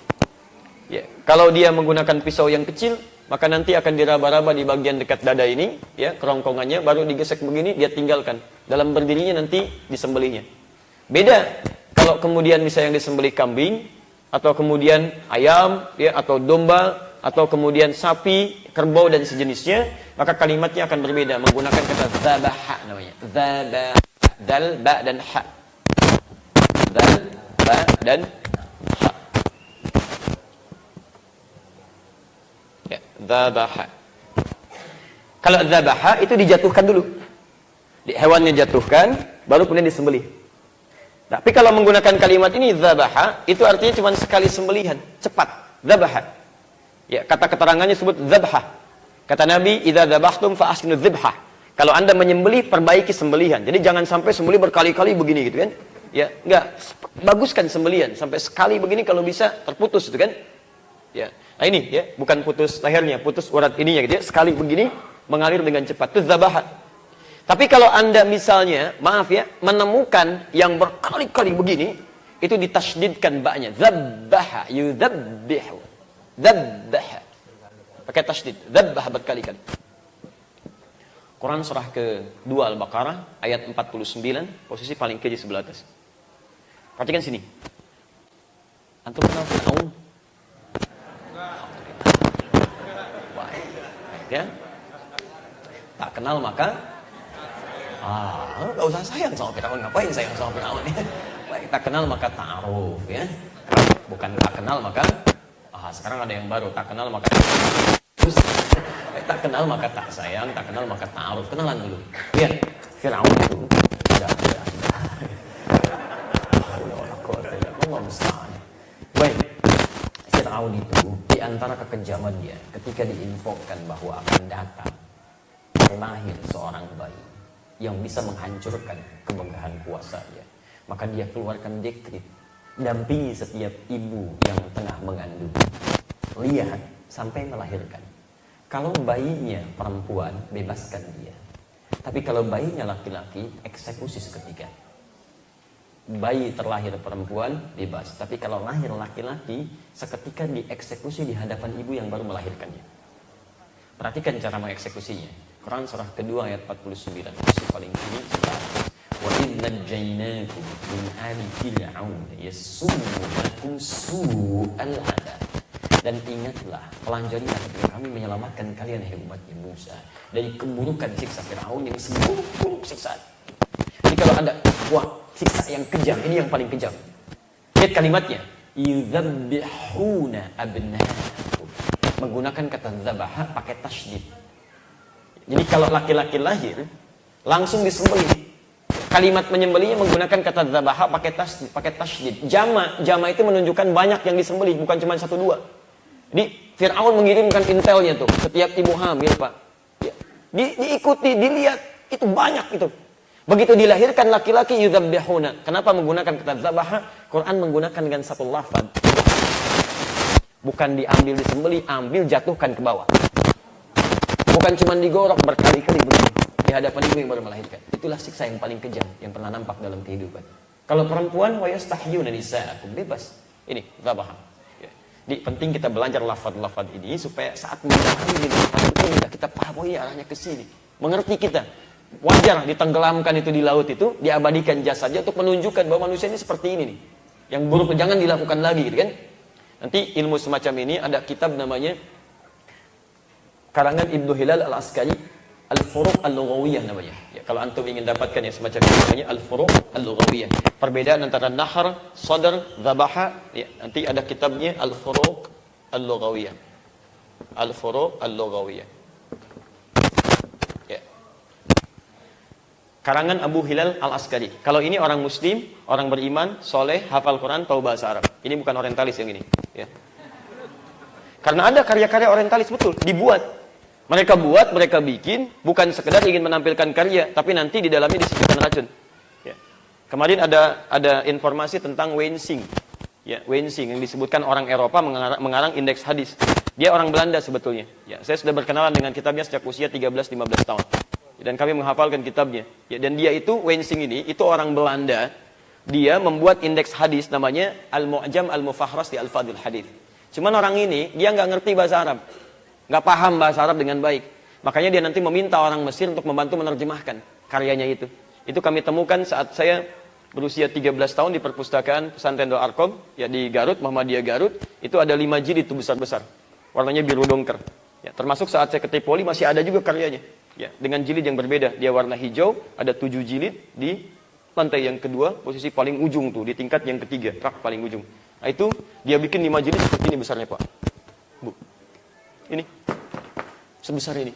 Ya, kalau dia menggunakan pisau yang kecil, maka nanti akan diraba-raba di bagian dekat dada ini, ya, kerongkongannya, baru digesek begini, dia tinggalkan. Dalam berdirinya nanti disembelihnya. Beda kalau kemudian misalnya yang disembelih kambing, atau kemudian ayam, ya, atau domba, atau kemudian sapi, kerbau dan sejenisnya, maka kalimatnya akan berbeda menggunakan kata dzabaha namanya. Dzabaha, dal, ba dan ha. Dal, ba dan ha. Ya, dzabaha. Kalau dzabaha itu dijatuhkan dulu. Hewannya jatuhkan, baru kemudian disembelih. Tapi kalau menggunakan kalimat ini dzabaha, itu artinya cuma sekali sembelihan, cepat. Dzabaha. Ya, kata keterangannya sebut dzabhah. Kata Nabi, "Idza dzabhtum fa ahsinu dzibhah." Kalau Anda menyembelih, perbaiki sembelihan. Jadi jangan sampai sembelih berkali-kali begini gitu kan. Ya, enggak, baguskan sembelihan sampai sekali begini kalau bisa terputus gitu kan. Ya. Nah ini ya, bukan putus lehernya, putus urat ininya gitu ya. Sekali begini mengalir dengan cepat. Itu dzabaha. Tapi kalau Anda misalnya, maaf ya, menemukan yang berkali-kali begini, itu ditasydidkan ba'nya. Dzabbaha, yudzabbihu. Dzabbaha. Pakai tasydid. Dzabbaha berkali-kali. Quran surah ke-2 Al-Baqarah, ayat 49, posisi paling kiri sebelah atas. Perhatikan sini. Antum kenal Fir'aun? Baik. Ya. Tak kenal maka nggak usah sayang sama Fir'aun. Ngapain sayang sama Fir'aun? Baik, tak kenal maka ta'aruf ya. Bukan tak kenal maka sekarang ada yang baru, tak kenal maka tak kenal maka tak sayang, tak kenal maka ta'aruf. Kenalan dulu. Lihat, Fir'aun itu ada. Baik, Fir'aun itu di antara kekejaman dia ketika diinfokan bahwa akan datang lahir seorang bayi yang bisa menghancurkan kemegahan kuasanya, maka dia keluarkan dekret, dampingi setiap ibu yang tengah mengandung, lihat sampai melahirkan. Kalau bayinya perempuan, bebaskan dia. Tapi kalau bayinya laki-laki, eksekusi seketika. Bayi terlahir perempuan, bebas. Tapi kalau lahir laki-laki, seketika dieksekusi di hadapan ibu yang baru melahirkannya. Perhatikan cara mengeksekusinya. Quran surah kedua ayat 49, posisi paling kiri sebelah. Wa idh najjaynakum min ali fir'aun yasumunakum su'al 'adzab. Dan ingatlah, pelajarilah ketika kami menyelamatkan kalian hai umatnya Musa dari keburukan siksa Fir'aun yang seburuk-buruk siksaan. Jadi kalau Anda, wah, siksa yang kejam, ini yang paling kejam. Lihat kalimatnya, yudzabbihuna abna'akum. Menggunakan kata dzabaha pakai tasydid. Jadi kalau laki-laki lahir, langsung disembelih. Kalimat menyembelihnya menggunakan kata dzabaha pakai tasydid. Jama itu menunjukkan banyak yang disembelih, bukan cuma 1-2. Jadi Fir'aun mengirimkan intelnya tuh, setiap ibu hamil Pak. Ya. Diikuti, dilihat, itu banyak itu. Begitu dilahirkan laki-laki yudzabbihuna. Kenapa menggunakan kata dzabaha? Quran menggunakan dengan satu lafaz. Bukan diambil disembelih, ambil jatuhkan ke bawah. Bukan cuma digorok berkali-kali begini di hadapan ibu yang baru melahirkan. Itulah siksa yang paling kejam yang pernah nampak dalam kehidupan. Kalau perempuan, wa yastahyuna nisa'akum, bebas. Ini dzabaha. Ya. Jadi penting kita belajar lafaz-lafaz ini supaya saat memahami di depan itu kita paham, oh iya arahnya ke sini. Mengerti kita. Wajar ditenggelamkan itu di laut itu, diabadikan jasadnya untuk menunjukkan bahwa manusia ini seperti ini nih. Yang buruk jangan dilakukan lagi gitu kan. Nanti ilmu semacam ini ada kitab namanya karangan Ibnu Hilal Al-Askari, Al-Furuq Al-Lughawiyah namanya. Ya, kalau antum ingin dapatkan yang semacam ini namanya Al-Furuq Al-Lughawiyah. Perbedaan antara nahar, sadar, dzabaha, ya, nanti ada kitabnya Al-Furuq Al-Lughawiyah. Al-Furuq Al-Lughawiyah. Ya. Karangan Abu Hilal Al-Askari. Kalau ini orang muslim, orang beriman, soleh, hafal Quran, tahu bahasa Arab. Ini bukan orientalis yang ini, ya. Karena ada karya-karya orientalis betul dibuat. Mereka buat, mereka bikin, bukan sekedar ingin menampilkan karya, tapi nanti di dalamnya disebutkan racun. Ya. Kemarin ada informasi tentang Wensing. Ya, Wensing yang disebutkan orang Eropa mengarang indeks hadis. Dia orang Belanda sebetulnya. Ya, saya sudah berkenalan dengan kitabnya sejak usia 13-15 tahun. Dan kami menghafalkan kitabnya. Ya, dan dia itu, Wensing ini, itu orang Belanda. Dia membuat indeks hadis namanya Al-Mu'jam Al-Mufahras di Al-Fadil Hadis. Cuman orang ini, dia nggak ngerti bahasa Arab. Nggak paham bahasa Arab dengan baik. Makanya dia nanti meminta orang Mesir untuk membantu menerjemahkan karyanya itu. Itu kami temukan saat saya berusia 13 tahun di perpustakaan Pesantren Darul Arqam, ya di Garut, Muhammadiyah Garut. Itu ada 5 jilid itu besar-besar. warnanya biru dongker. Ya, termasuk saat saya ke Tripoli masih ada juga karyanya. Ya, dengan jilid yang berbeda. Dia warna hijau, ada 7 jilid di lantai yang kedua, posisi paling ujung tuh, di tingkat yang ketiga, rak paling ujung. Nah itu, dia bikin 5 jilid seperti ini besarnya Pak. Bu, ini, sebesar ini.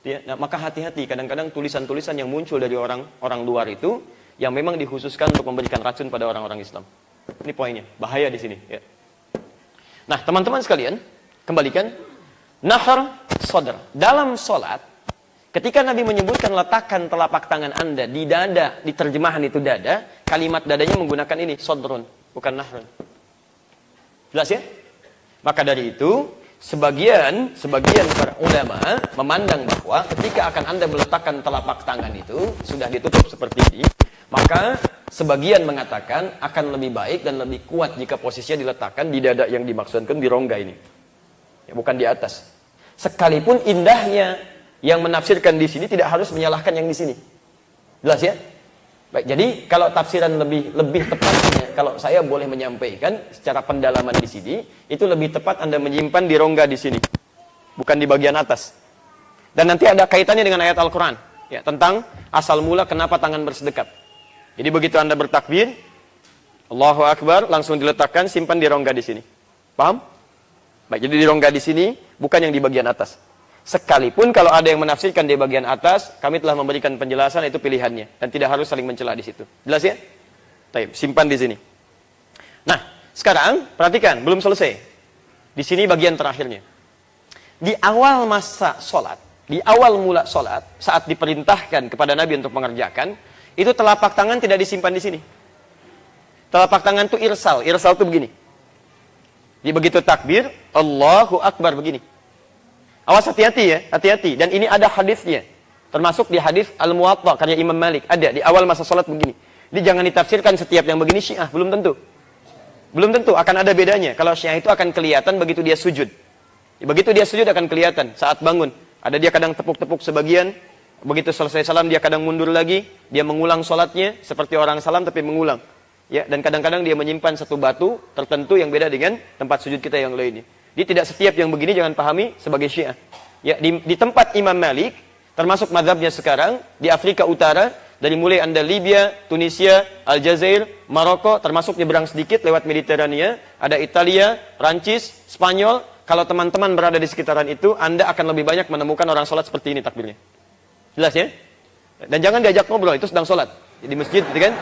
Ya, nah, maka hati-hati, kadang-kadang tulisan-tulisan yang muncul dari orang luar itu, yang memang dikhususkan untuk memberikan racun pada orang-orang Islam. Ini poinnya, bahaya di sini. Ya. Nah teman-teman sekalian, kembalikan. Nahar sadr. Dalam solat, ketika Nabi menyebutkan letakkan telapak tangan Anda di dada, di terjemahan itu dada, kalimat dadanya menggunakan ini, sadrun, bukan nahrun. Jelas ya? Maka dari itu, sebagian para ulama memandang bahwa ketika akan Anda meletakkan telapak tangan itu, sudah ditutup seperti ini, maka sebagian mengatakan akan lebih baik dan lebih kuat jika posisinya diletakkan di dada yang dimaksudkan di rongga ini. Ya, bukan di atas. Sekalipun indahnya yang menafsirkan di sini tidak harus menyalahkan yang di sini. Jelas ya? Baik, jadi kalau tafsiran lebih tepatnya, kalau saya boleh menyampaikan secara pendalaman di sini, itu lebih tepat Anda menyimpan di rongga di sini, bukan di bagian atas. Dan nanti ada kaitannya dengan ayat Al-Quran, ya, tentang asal mula kenapa tangan bersedekat. Jadi begitu Anda bertakbir, Allahu Akbar, langsung diletakkan, simpan di rongga di sini. Paham? Baik, jadi di rongga di sini, bukan yang di bagian atas. Sekalipun kalau ada yang menafsirkan di bagian atas, kami telah memberikan penjelasan, itu pilihannya. Dan tidak harus saling mencela di situ. Jelas ya? Baik, simpan di sini. Nah, sekarang, perhatikan, belum selesai. Di sini bagian terakhirnya. Di awal masa sholat, di awal mula sholat, saat diperintahkan kepada Nabi untuk mengerjakan, itu telapak tangan tidak disimpan di sini. Telapak tangan itu irsal. Irsal itu begini. Jadi begitu takbir, Allahu Akbar begini. Awas hati-hati ya, hati-hati. Dan ini ada hadisnya. Termasuk di hadis Al-Muwatta karya Imam Malik. Ada di awal masa sholat begini. Jadi jangan ditafsirkan setiap yang begini Syiah, belum tentu. Belum tentu, akan ada bedanya. Kalau Syiah itu akan kelihatan begitu dia sujud. Begitu dia sujud akan kelihatan saat bangun. Ada dia kadang tepuk-tepuk sebagian. Begitu selesai salam dia kadang mundur lagi. Dia mengulang sholatnya seperti orang salam tapi mengulang. Ya, dan kadang-kadang dia menyimpan satu batu tertentu yang beda dengan tempat sujud kita yang lainnya. Jadi tidak setiap yang begini jangan pahami sebagai Syiah. Ya, di tempat Imam Malik, termasuk mazhabnya sekarang, di Afrika Utara, dari mulai Anda Libya, Tunisia, Aljazair, Maroko, termasuk nyebrang sedikit lewat Mediterania, ada Italia, Prancis, Spanyol. Kalau teman-teman berada di sekitaran itu, Anda akan lebih banyak menemukan orang sholat seperti ini takbirnya. Jelas ya? Dan jangan diajak ngobrol, itu sedang sholat. Di masjid, gitu kan?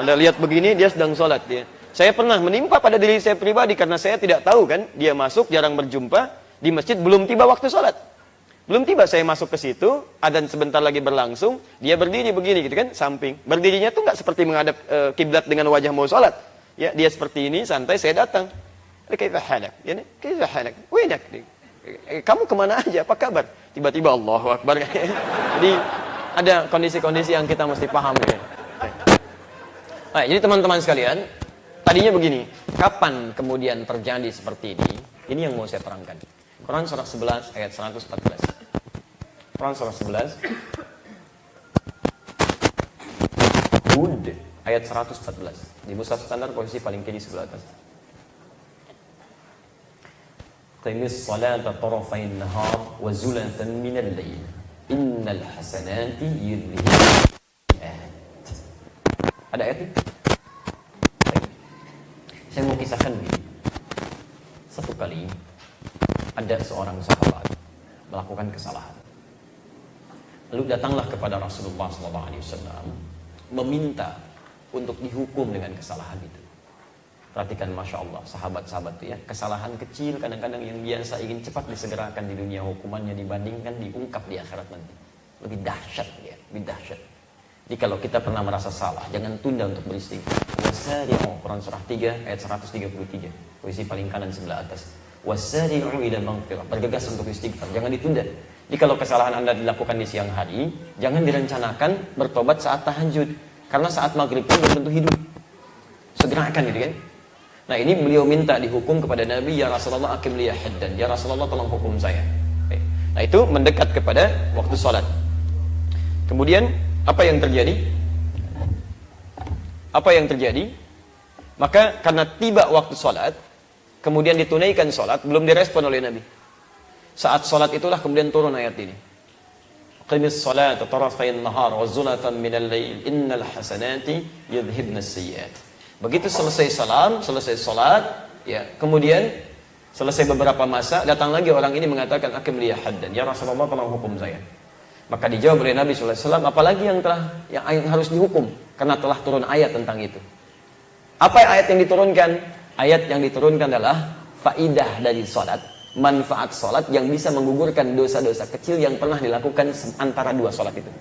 Anda lihat begini, dia sedang sholat. Ya. Saya pernah menimpa pada diri saya pribadi, karena saya tidak tahu kan, dia masuk, jarang berjumpa, di masjid belum tiba waktu sholat. Belum tiba saya masuk ke situ, adzan sebentar lagi berlangsung, dia berdiri begini gitu kan, samping. Berdirinya tuh nggak seperti menghadap kiblat dengan wajah mau sholat. Ya, dia seperti ini, santai, saya datang. Kaifa halak? Ya, kaifa halak? Winak? Kamu kemana aja? Apa kabar? Tiba-tiba Allahu Akbar. Jadi ada kondisi-kondisi yang kita mesti paham ya. Baik, jadi teman-teman sekalian, tadinya begini, kapan kemudian terjadi seperti ini? Ini yang mau saya terangkan. Quran surah 11 ayat 114. Quran surah 11 Hud ayat 114. Di mushaf standar posisi paling kiri sebelah atas. Qimis salata tarafayn nahar wa zulatan minal lail. Innal hasanati yudhhibun. Ada ayat ini? Saya mau kisahkan begini. Satu kali ada seorang sahabat melakukan kesalahan. Lalu datanglah kepada Rasulullah SAW meminta untuk dihukum dengan kesalahan itu. Perhatikan, Masya Allah, sahabat-sahabat itu ya, kesalahan kecil kadang-kadang yang biasa ingin cepat disegerakan di dunia, hukumannya dibandingkan diungkap di akhirat nanti. Lebih dahsyat ya, lebih dahsyat. Jadi kalau kita pernah merasa salah, jangan tunda untuk beristighfar. Wasari'u, Quran surah 3 ayat 133, posisi paling kanan sebelah atas. Wasari'u ila maghfirah, bergegas untuk istighfar, jangan ditunda. Jadi kalau kesalahan Anda dilakukan di siang hari, jangan direncanakan bertobat saat tahajud, karena saat maghrib pun belum tentu hidup. Segerakan gitu kan. Nah ini beliau minta dihukum kepada Nabi, ya Rasulullah aqim liya haddan, ya Rasulullah tolong hukum saya. Nah itu mendekat kepada waktu sholat. Kemudian apa yang terjadi? Apa yang terjadi? Maka karena tiba waktu sholat, kemudian ditunaikan sholat, belum direspon oleh Nabi. Saat sholat itulah kemudian turun ayat ini. Qimis salata tarafayn nahar wa zulatan minal lail innal hasanati yudhibnas sayyiat. Begitu selesai salam, selesai salat, ya, kemudian selesai beberapa masa datang lagi orang ini mengatakan akim liya haddan, ya Rasulullah tolong hukum saya. Maka dijawab oleh Nabi sallallahu alaihi wasallam, apalagi yang harus dihukum karena telah turun ayat tentang itu. Apa ayat yang diturunkan? Ayat yang diturunkan adalah faidah dari salat, manfaat salat yang bisa menggugurkan dosa-dosa kecil yang pernah dilakukan antara dua salat itu.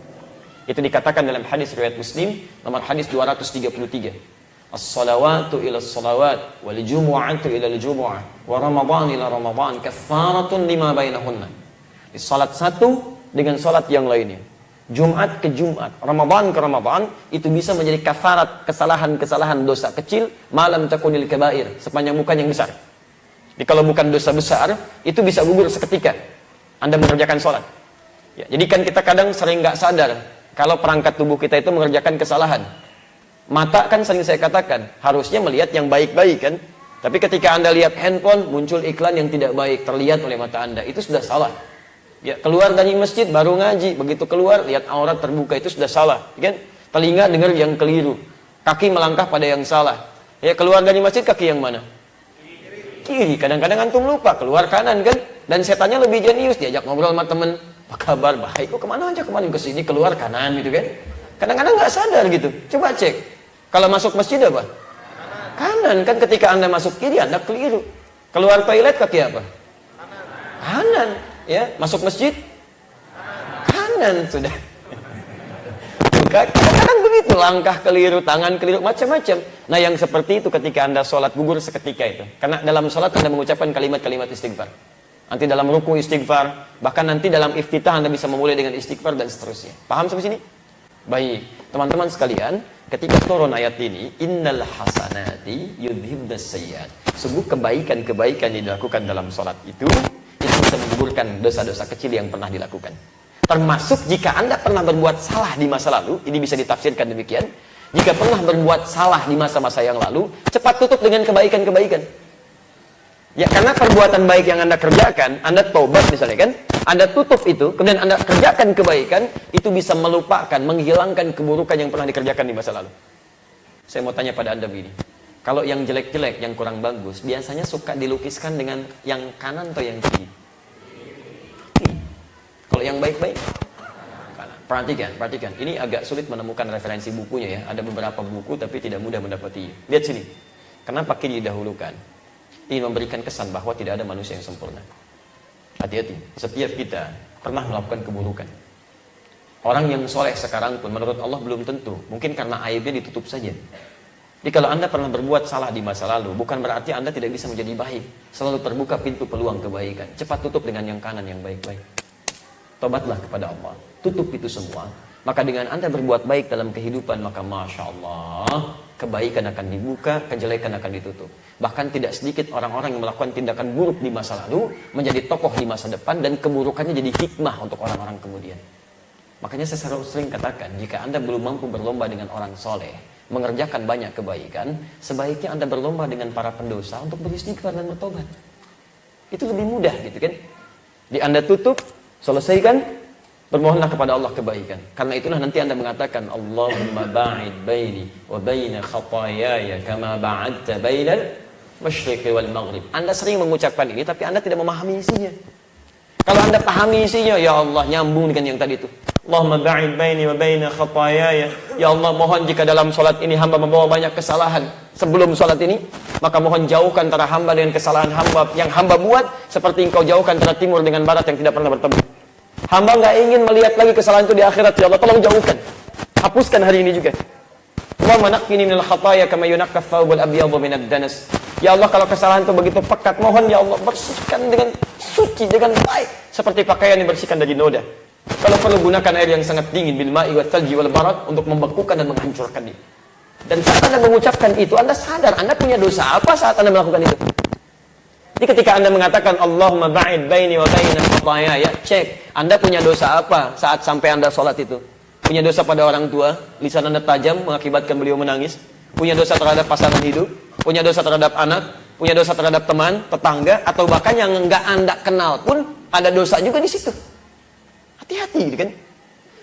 Itu dikatakan dalam hadis riwayat Muslim nomor hadis 233. As-salawatu ila as-salawat wal jumu'atu ila al-jumu'ah wa ramadan ila ramadan kaffaratun lima bainahunna. Di salat satu dengan salat yang lainnya, Jumat ke Jumat, Ramadan ke Ramadan, itu bisa menjadi kafarat kesalahan-kesalahan dosa kecil, malam takunil kabair, sepanjang bukan yang besar. Jadi kalau bukan dosa besar, itu bisa gugur seketika Anda mengerjakan sholat. Ya, jadi kan kita kadang sering nggak sadar kalau perangkat tubuh kita itu mengerjakan kesalahan. Mata kan sering saya katakan harusnya melihat yang baik-baik kan, tapi ketika Anda lihat handphone muncul iklan yang tidak baik terlihat oleh mata Anda, itu sudah salah. Ya, keluar dari masjid baru ngaji, begitu keluar lihat aurat terbuka, itu sudah salah, kan? Telinga dengar yang keliru, kaki melangkah pada yang salah. Ya, keluar dari masjid kaki yang mana? Kiri. Kadang-kadang antum lupa keluar kanan kan, dan setannya lebih jenius, diajak ngobrol sama temen, apa kabar, baik, kok kemana aja kemarin kesini, keluar kanan gitu kan. Kadang-kadang nggak sadar gitu. Coba cek, kalau masuk masjid apa? Kanan. Kan ketika Anda masuk kiri Anda keliru. Keluar toilet kaki apa? Kanan. Ya, masuk masjid kanan sudah. Kadang-kadang begitu, langkah keliru, tangan keliru, macam-macam. Nah, yang seperti itu ketika Anda sholat gugur seketika itu. Karena dalam sholat Anda mengucapkan kalimat-kalimat istighfar. Nanti dalam ruku istighfar, bahkan nanti dalam iftitah Anda bisa memulai dengan istighfar dan seterusnya. Paham sampai sini? Baik, teman-teman sekalian, ketika turun ayat ini, innal hasanati yudhibnas sayyiat. Sungguh kebaikan-kebaikan yang dilakukan dalam sholat itu bisa menggugurkan dosa-dosa kecil yang pernah dilakukan. Termasuk jika Anda pernah berbuat salah di masa lalu, ini bisa ditafsirkan demikian. Jika pernah berbuat salah di masa-masa yang lalu, cepat tutup dengan kebaikan-kebaikan. Ya, karena perbuatan baik yang Anda kerjakan, Anda taubat misalnya kan, Anda tutup itu, kemudian Anda kerjakan kebaikan, itu bisa melupakan, menghilangkan keburukan yang pernah dikerjakan di masa lalu. Saya mau tanya pada Anda begini, kalau yang jelek-jelek, yang kurang bagus, biasanya suka dilukiskan dengan yang kanan atau yang kiri? Kalau yang baik-baik, perhatikan. Ini agak sulit menemukan referensi bukunya ya. Ada beberapa buku tapi tidak mudah mendapati. Lihat sini. Kenapa kiri didahulukan? Ini memberikan kesan bahwa tidak ada manusia yang sempurna. Hati-hati. Setiap kita pernah melakukan keburukan. Orang yang soleh sekarang pun menurut Allah belum tentu. Mungkin karena aibnya ditutup saja. Jadi kalau Anda pernah berbuat salah di masa lalu, bukan berarti Anda tidak bisa menjadi baik. Selalu terbuka pintu peluang kebaikan. Cepat tutup dengan yang kanan yang baik-baik. Tobatlah kepada Allah. Tutup itu semua. Maka dengan Anda berbuat baik dalam kehidupan, maka Masya Allah, kebaikan akan dibuka, kejelekan akan ditutup. Bahkan tidak sedikit orang-orang yang melakukan tindakan buruk di masa lalu, menjadi tokoh di masa depan, dan keburukannya jadi hikmah untuk orang-orang kemudian. Makanya saya sering katakan, jika Anda belum mampu berlomba dengan orang soleh, mengerjakan banyak kebaikan, sebaiknya Anda berlomba dengan para pendosa untuk beristighfar dan bertobat. Itu lebih mudah gitu kan. Di Anda tutup, selesaikan, bermohonlah kepada Allah kebaikan. Karena itulah nanti Anda mengatakan, Allahumma ba'id baini wa baina khatayaya kama ba'adta bainal masyriqi wal maghrib. Anda sering mengucapkan ini tapi Anda tidak memahami isinya. Kalau Anda pahami isinya, ya Allah, nyambung dengan yang tadi itu. Allahumma ba'id baini wa baina khatayaya. Ya Allah, mohon jika dalam salat ini hamba membawa banyak kesalahan sebelum salat ini, maka mohon jauhkan antara hamba dengan kesalahan hamba yang hamba buat, seperti Engkau jauhkan antara timur dengan barat yang tidak pernah bertemu. Hamba nggak ingin melihat lagi kesalahan itu di akhirat. Ya Allah, tolong jauhkan. Hapuskan hari ini juga. Allahumma naqqini minal khataaya kama yunaqqa thawbul abyadhu minad danas. Ya Allah, kalau kesalahan itu begitu pekat, mohon ya Allah bersihkan dengan suci, dengan baik, seperti pakaian dibersihkan dari noda. Kalau perlu gunakan air yang sangat dingin, bil ma'i wat thalji wal barad, untuk membekukan dan menghancurkan dia. Dan saat Anda mengucapkan itu, Anda sadar Anda punya dosa apa saat Anda melakukan itu. Jadi ketika Anda mengatakan Allahumma ba'id baini wa baina khataaya, cek Anda punya dosa apa saat sampai Anda sholat itu. Punya dosa pada orang tua, lisan Anda tajam mengakibatkan beliau menangis. Punya dosa terhadap pasangan hidup, punya dosa terhadap anak, punya dosa terhadap teman, tetangga, atau bahkan yang enggak Anda kenal pun Ada dosa juga di situ. Hati-hati gitu kan.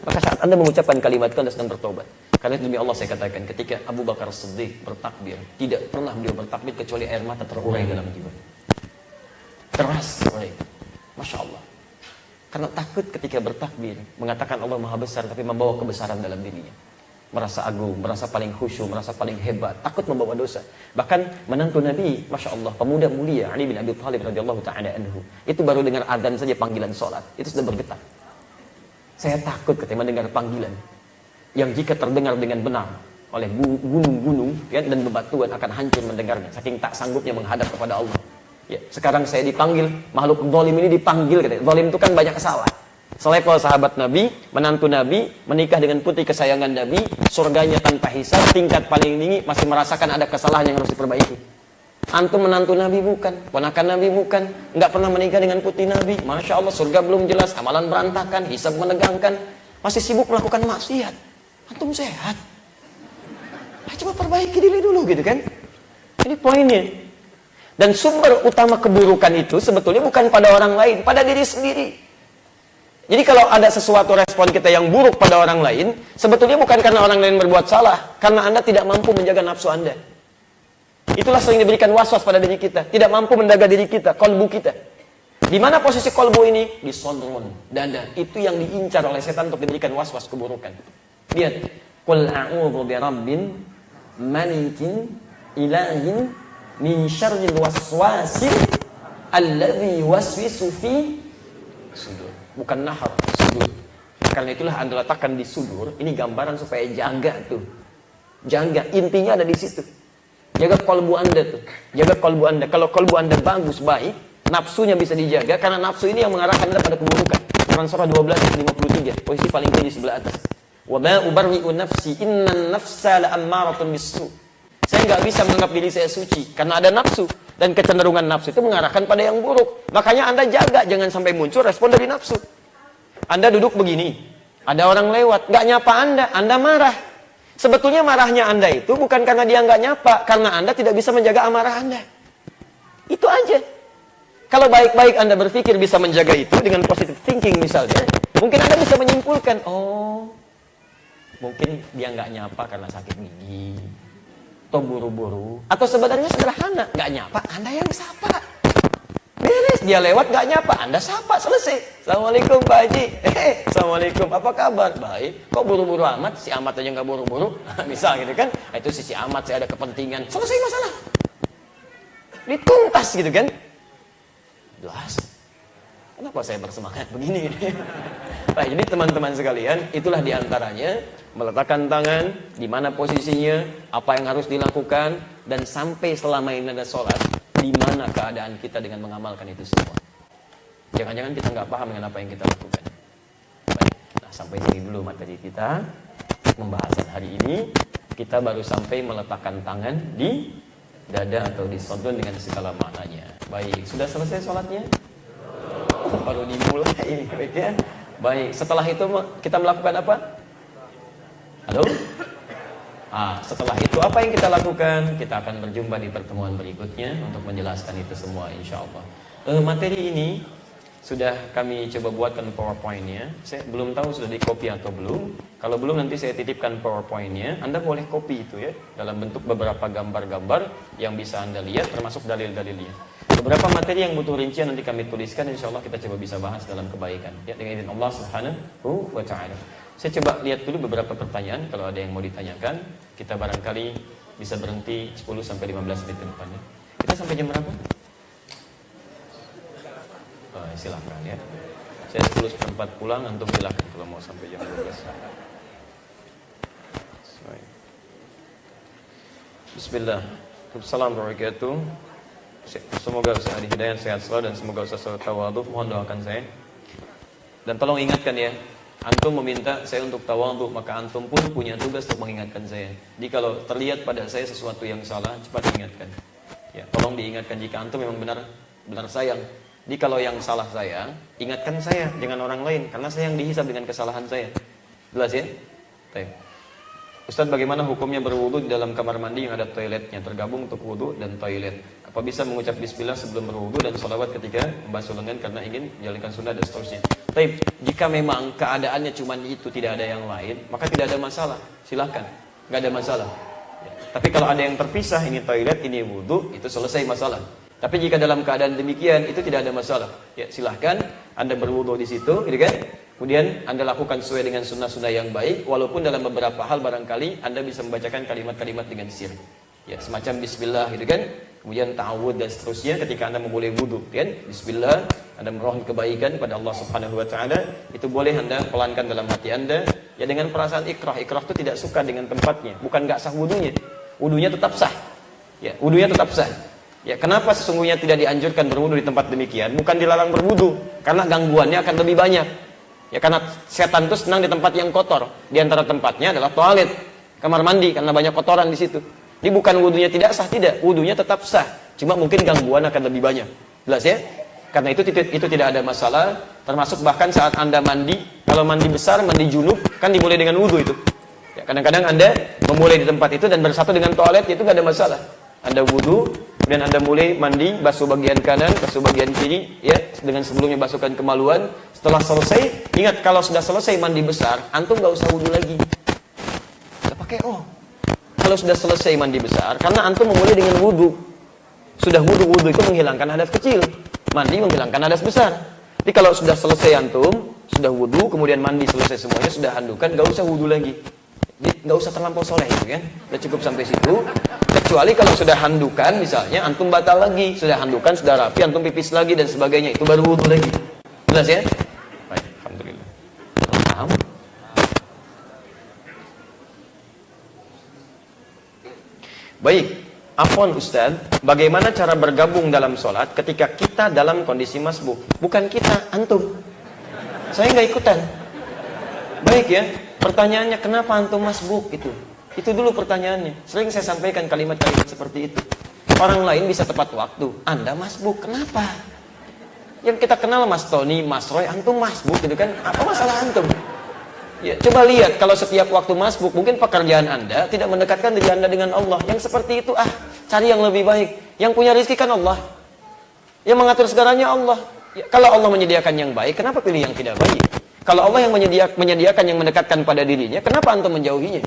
Maka saat Anda mengucapkan kalimat itu Anda sedang bertobat. Karena demi Allah saya katakan, ketika Abu Bakar Siddiq bertakbir, tidak pernah beliau bertakbir kecuali air mata terurai dalam jiwa. Keras terurai. Masya Allah. Karena takut ketika bertakbir, mengatakan Allah Maha Besar, tapi membawa kebesaran dalam dirinya. Merasa agung, merasa paling khusyuk, merasa paling hebat, takut membawa dosa. Bahkan menantu Nabi, Masya Allah, pemuda mulia, Ali bin Abi Thalib radhiyallahu ta'ala anhu, itu baru dengar adzan saja panggilan sholat, itu sudah bergetar. Saya takut ketika mendengar panggilan, yang jika terdengar dengan benar oleh gunung-gunung ya, dan bebatuan akan hancur mendengarnya, saking tak sanggupnya menghadap kepada Allah. Ya, sekarang saya dipanggil, makhluk zalim ini dipanggil, katanya. Zalim itu kan banyak salah. Selevel sahabat Nabi, menantu Nabi, menikah dengan putri kesayangan Nabi, surganya tanpa hisab, tingkat paling tinggi, masih merasakan ada kesalahan yang harus diperbaiki. Antum menantu Nabi bukan, ponakan Nabi bukan, nggak pernah menikah dengan putri Nabi, Masya Allah, surga belum jelas, amalan berantakan, hisab menegangkan, masih sibuk melakukan maksiat. Antum sehat. Nah, coba perbaiki diri dulu gitu kan. Ini poinnya. Dan sumber utama keburukan itu sebetulnya bukan pada orang lain, pada diri sendiri. Jadi kalau ada sesuatu respon kita yang buruk pada orang lain, sebetulnya bukan karena orang lain berbuat salah, karena Anda tidak mampu menjaga nafsu Anda. Itulah sering diberikan waswas pada diri kita, tidak mampu menjaga diri kita, kolbu kita. Di mana posisi kolbu ini? Di sodron, dada. Itu yang diincar oleh setan untuk diberikan waswas keburukan. Lihat, qul a'udzu birabbin malikin ilahin min syarril waswasil alladzi yuwaswisu fi sudur. Bukan nahar, sudur. Karena itulah Anda letakkan di sudur. Ini gambaran supaya jaga tuh. Jaga, intinya ada di situ. Jaga kolbu Anda tuh. Jaga kolbu Anda. Kalau kolbu Anda bagus, baik, nafsunya bisa dijaga. Karena nafsu ini yang mengarahkan Anda pada keburukan. Quran surah 12:53, posisi paling tinggi sebelah atas. Wa ma ubarri'u nafsi innan nafsa la'ammaratun bis-su. Saya nggak bisa menganggap diri saya suci karena ada nafsu, dan kecenderungan nafsu itu mengarahkan pada yang buruk. Makanya Anda jaga jangan sampai muncul respon dari nafsu. Anda duduk begini, ada orang lewat, nggak nyapa Anda marah. Sebetulnya marahnya Anda itu bukan karena dia nggak nyapa, karena Anda tidak bisa menjaga amarah Anda. Itu aja. Kalau baik-baik Anda berpikir bisa menjaga itu dengan positive thinking misalnya, mungkin Anda bisa menyimpulkan, oh, mungkin dia nggak nyapa karena sakit gigi, atau buru-buru, atau sebenarnya sederhana, nggak nyapa, Anda yang sapa. Beres, dia lewat nggak nyapa, Anda sapa, selesai. Assalamualaikum Pak Haji. Assalamualaikum, apa kabar? Baik. Kok buru-buru amat? Si Amat aja nggak buru-buru. Misal gitu kan? Itu si Amat, saya ada kepentingan. Selesai masalah. Dituntas gitu kan? Jelas. Kenapa saya bersemangat begini? Nah, jadi teman-teman sekalian, itulah diantaranya meletakkan tangan di mana posisinya, apa yang harus dilakukan, dan sampai selama ini ada sholat, di mana keadaan kita dengan mengamalkan itu semua. Jangan-jangan kita nggak paham dengan apa yang kita lakukan. Baik, nah sampai sini dulu materi kita. Pembahasan hari ini kita baru sampai meletakkan tangan di dada atau di sodron dengan segala maknanya. Baik, sudah selesai sholatnya? Baru dimulai, baik ya. Baik, setelah itu kita melakukan apa? Halo? Setelah itu apa yang kita lakukan? Kita akan berjumpa di pertemuan berikutnya untuk menjelaskan itu semua insya Allah. Materi ini sudah kami coba buatkan PowerPoint-nya. Saya belum tahu sudah di copy atau belum. Kalau belum nanti saya titipkan PowerPoint-nya. Anda boleh copy itu ya, dalam bentuk beberapa gambar-gambar yang bisa Anda lihat termasuk dalil-dalilnya. Beberapa materi yang butuh rincian nanti kami tuliskan, insya Allah kita coba bisa bahas dalam kebaikan ya, dengan izin Allah Subhanahu wa ta'ala. Saya coba lihat dulu beberapa pertanyaan, kalau ada yang mau ditanyakan, kita barangkali bisa berhenti 10-15 menit ke depannya. Kita sampai jam berapa? Silakan ya. Saya 10:04 pulang, antum silakan kalau mau sampai jam 12. Bismillah. Assalamualaikum warahmatullahi wabarakatuh. Semoga Ustaz Adi Hidayat sehat selalu dan semoga Ustaz selalu tawadhu. Mohon doakan saya. Dan tolong ingatkan ya, antum meminta saya untuk tawadhu, maka antum pun punya tugas untuk mengingatkan saya. Jadi kalau terlihat pada saya sesuatu yang salah, cepat diingatkan. Ya, tolong diingatkan jika antum memang benar sayang. Jadi kalau yang salah saya, ingatkan saya, jangan orang lain, karena saya yang dihisab dengan kesalahan saya. Jelas ya? Baik. Ustaz, bagaimana hukumnya berwudu di dalam kamar mandi yang ada toiletnya, tergabung untuk wudu dan toilet? Apa bisa mengucap bismillah sebelum berwudu dan sholawat ketika membasuh lengan karena ingin menjalankan sunnah dan seterusnya. Tapi jika memang keadaannya cuma itu, tidak ada yang lain, maka tidak ada masalah. Silahkan, nggak ada masalah. Ya. Tapi kalau ada yang terpisah, ini toilet, ini wudu, itu selesai masalah. Tapi jika dalam keadaan demikian, itu tidak ada masalah. Ya, silahkan Anda berwudu di situ, gitu kan? Kemudian Anda lakukan sesuai dengan sunnah-sunnah yang baik, walaupun dalam beberapa hal barangkali Anda bisa membacakan kalimat-kalimat dengan sir. Ya, semacam bismillah, gitu kan? Kemudian ta'awud dan seterusnya ketika Anda memulai wudu, kan? Bismillah, Anda memohon kebaikan pada Allah Subhanahu wa taala, itu boleh Anda pelankan dalam hati Anda, ya dengan perasaan ikrah. Ikrah itu tidak suka dengan tempatnya, bukan enggak sah wudunya. Wudunya tetap sah. Ya, wudunya tetap sah. Ya, kenapa sesungguhnya tidak dianjurkan berwudu di tempat demikian? Bukan dilarang berwudu, karena gangguannya akan lebih banyak. Ya, karena setan itu senang di tempat yang kotor. Di antara tempatnya adalah toilet, kamar mandi, karena banyak kotoran di situ. Ini bukan wudunya tidak sah, tidak. Wudunya tetap sah. Cuma mungkin gangguan akan lebih banyak. Jelas ya? Karena itu tidak ada masalah. Termasuk bahkan saat Anda mandi, kalau mandi besar, mandi junub, kan dimulai dengan wudu itu. Ya, kadang-kadang Anda memulai di tempat itu dan bersatu dengan toilet, itu nggak ada masalah. Anda wudu, kemudian Anda mulai mandi, basuh bagian kanan, basuh bagian kiri, ya, dengan sebelumnya basuhkan kemaluan. Setelah selesai, ingat kalau sudah selesai mandi besar, antum nggak usah wudu lagi. Nggak pakai Kalau sudah selesai mandi besar, karena antum memulai dengan wudu. Sudah wudu itu menghilangkan hadas kecil, mandi menghilangkan hadas besar. Jadi kalau sudah selesai antum, sudah wudu, kemudian mandi selesai semuanya, sudah handukan, nggak usah wudu lagi. Jadi nggak usah terlampau soleh itu kan, udah cukup sampai situ. Kecuali kalau sudah handukan, misalnya antum batal lagi, sudah handukan, sudah rapi, antum pipis lagi dan sebagainya, itu baru wudu lagi. Jelas ya? Baik, alhamdulillah. Paham? Baik, afwan Ustaz, bagaimana cara bergabung dalam sholat ketika kita dalam kondisi masbuk? Bukan kita, antum. Saya nggak ikutan. Baik ya, pertanyaannya kenapa antum masbuk itu? Itu dulu pertanyaannya. Sering saya sampaikan kalimat-kalimat seperti itu. Orang lain bisa tepat waktu, Anda masbuk, kenapa? Yang kita kenal Mas Tony, Mas Roy, antum masbuk gitu kan? Apa masalah antum? Ya, coba lihat kalau setiap waktu masbuk, mungkin pekerjaan Anda tidak mendekatkan diri Anda dengan Allah. Yang seperti itu, cari yang lebih baik. Yang punya rezeki kan Allah. Yang mengatur segalanya Allah. Ya, kalau Allah menyediakan yang baik, kenapa pilih yang tidak baik? Kalau Allah yang menyediakan yang mendekatkan pada dirinya, kenapa antum menjauhinya?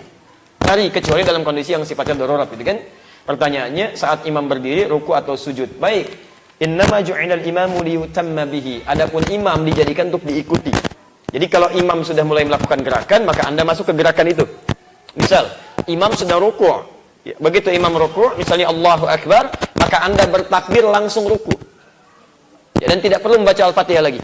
Cari, kecuali dalam kondisi yang sifatnya darurat, gitu kan? Pertanyaannya, saat imam berdiri, ruku atau sujud. Baik. Innama ju'ilal imamu liyutamma bihi. Adapun imam dijadikan untuk diikuti. Jadi kalau imam sudah mulai melakukan gerakan, maka Anda masuk ke gerakan itu. Misal, imam sudah ruku'. Ya, begitu imam ruku', misalnya Allahu Akbar, maka Anda bertakbir langsung ruku'. Ya, dan tidak perlu membaca Al-Fatihah lagi.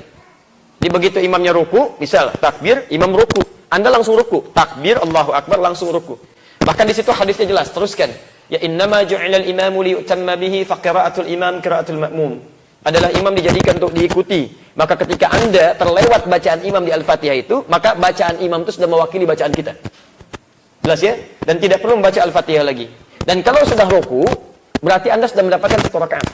Jadi begitu imamnya ruku', misal takbir, imam ruku', Anda langsung ruku'. Takbir, Allahu Akbar, langsung ruku'. Bahkan di situ hadisnya jelas, teruskan. Ya innama ju'ilal imamu liyutamma bihi fa qira'atul imam qira'atul ma'mum. Adalah imam dijadikan untuk diikuti. Maka ketika Anda terlewat bacaan imam di Al-Fatihah itu, maka bacaan imam itu sudah mewakili bacaan kita. Jelas ya? Dan tidak perlu membaca Al-Fatihah lagi. Dan kalau sudah ruku, berarti Anda sudah mendapatkan satu rakaat.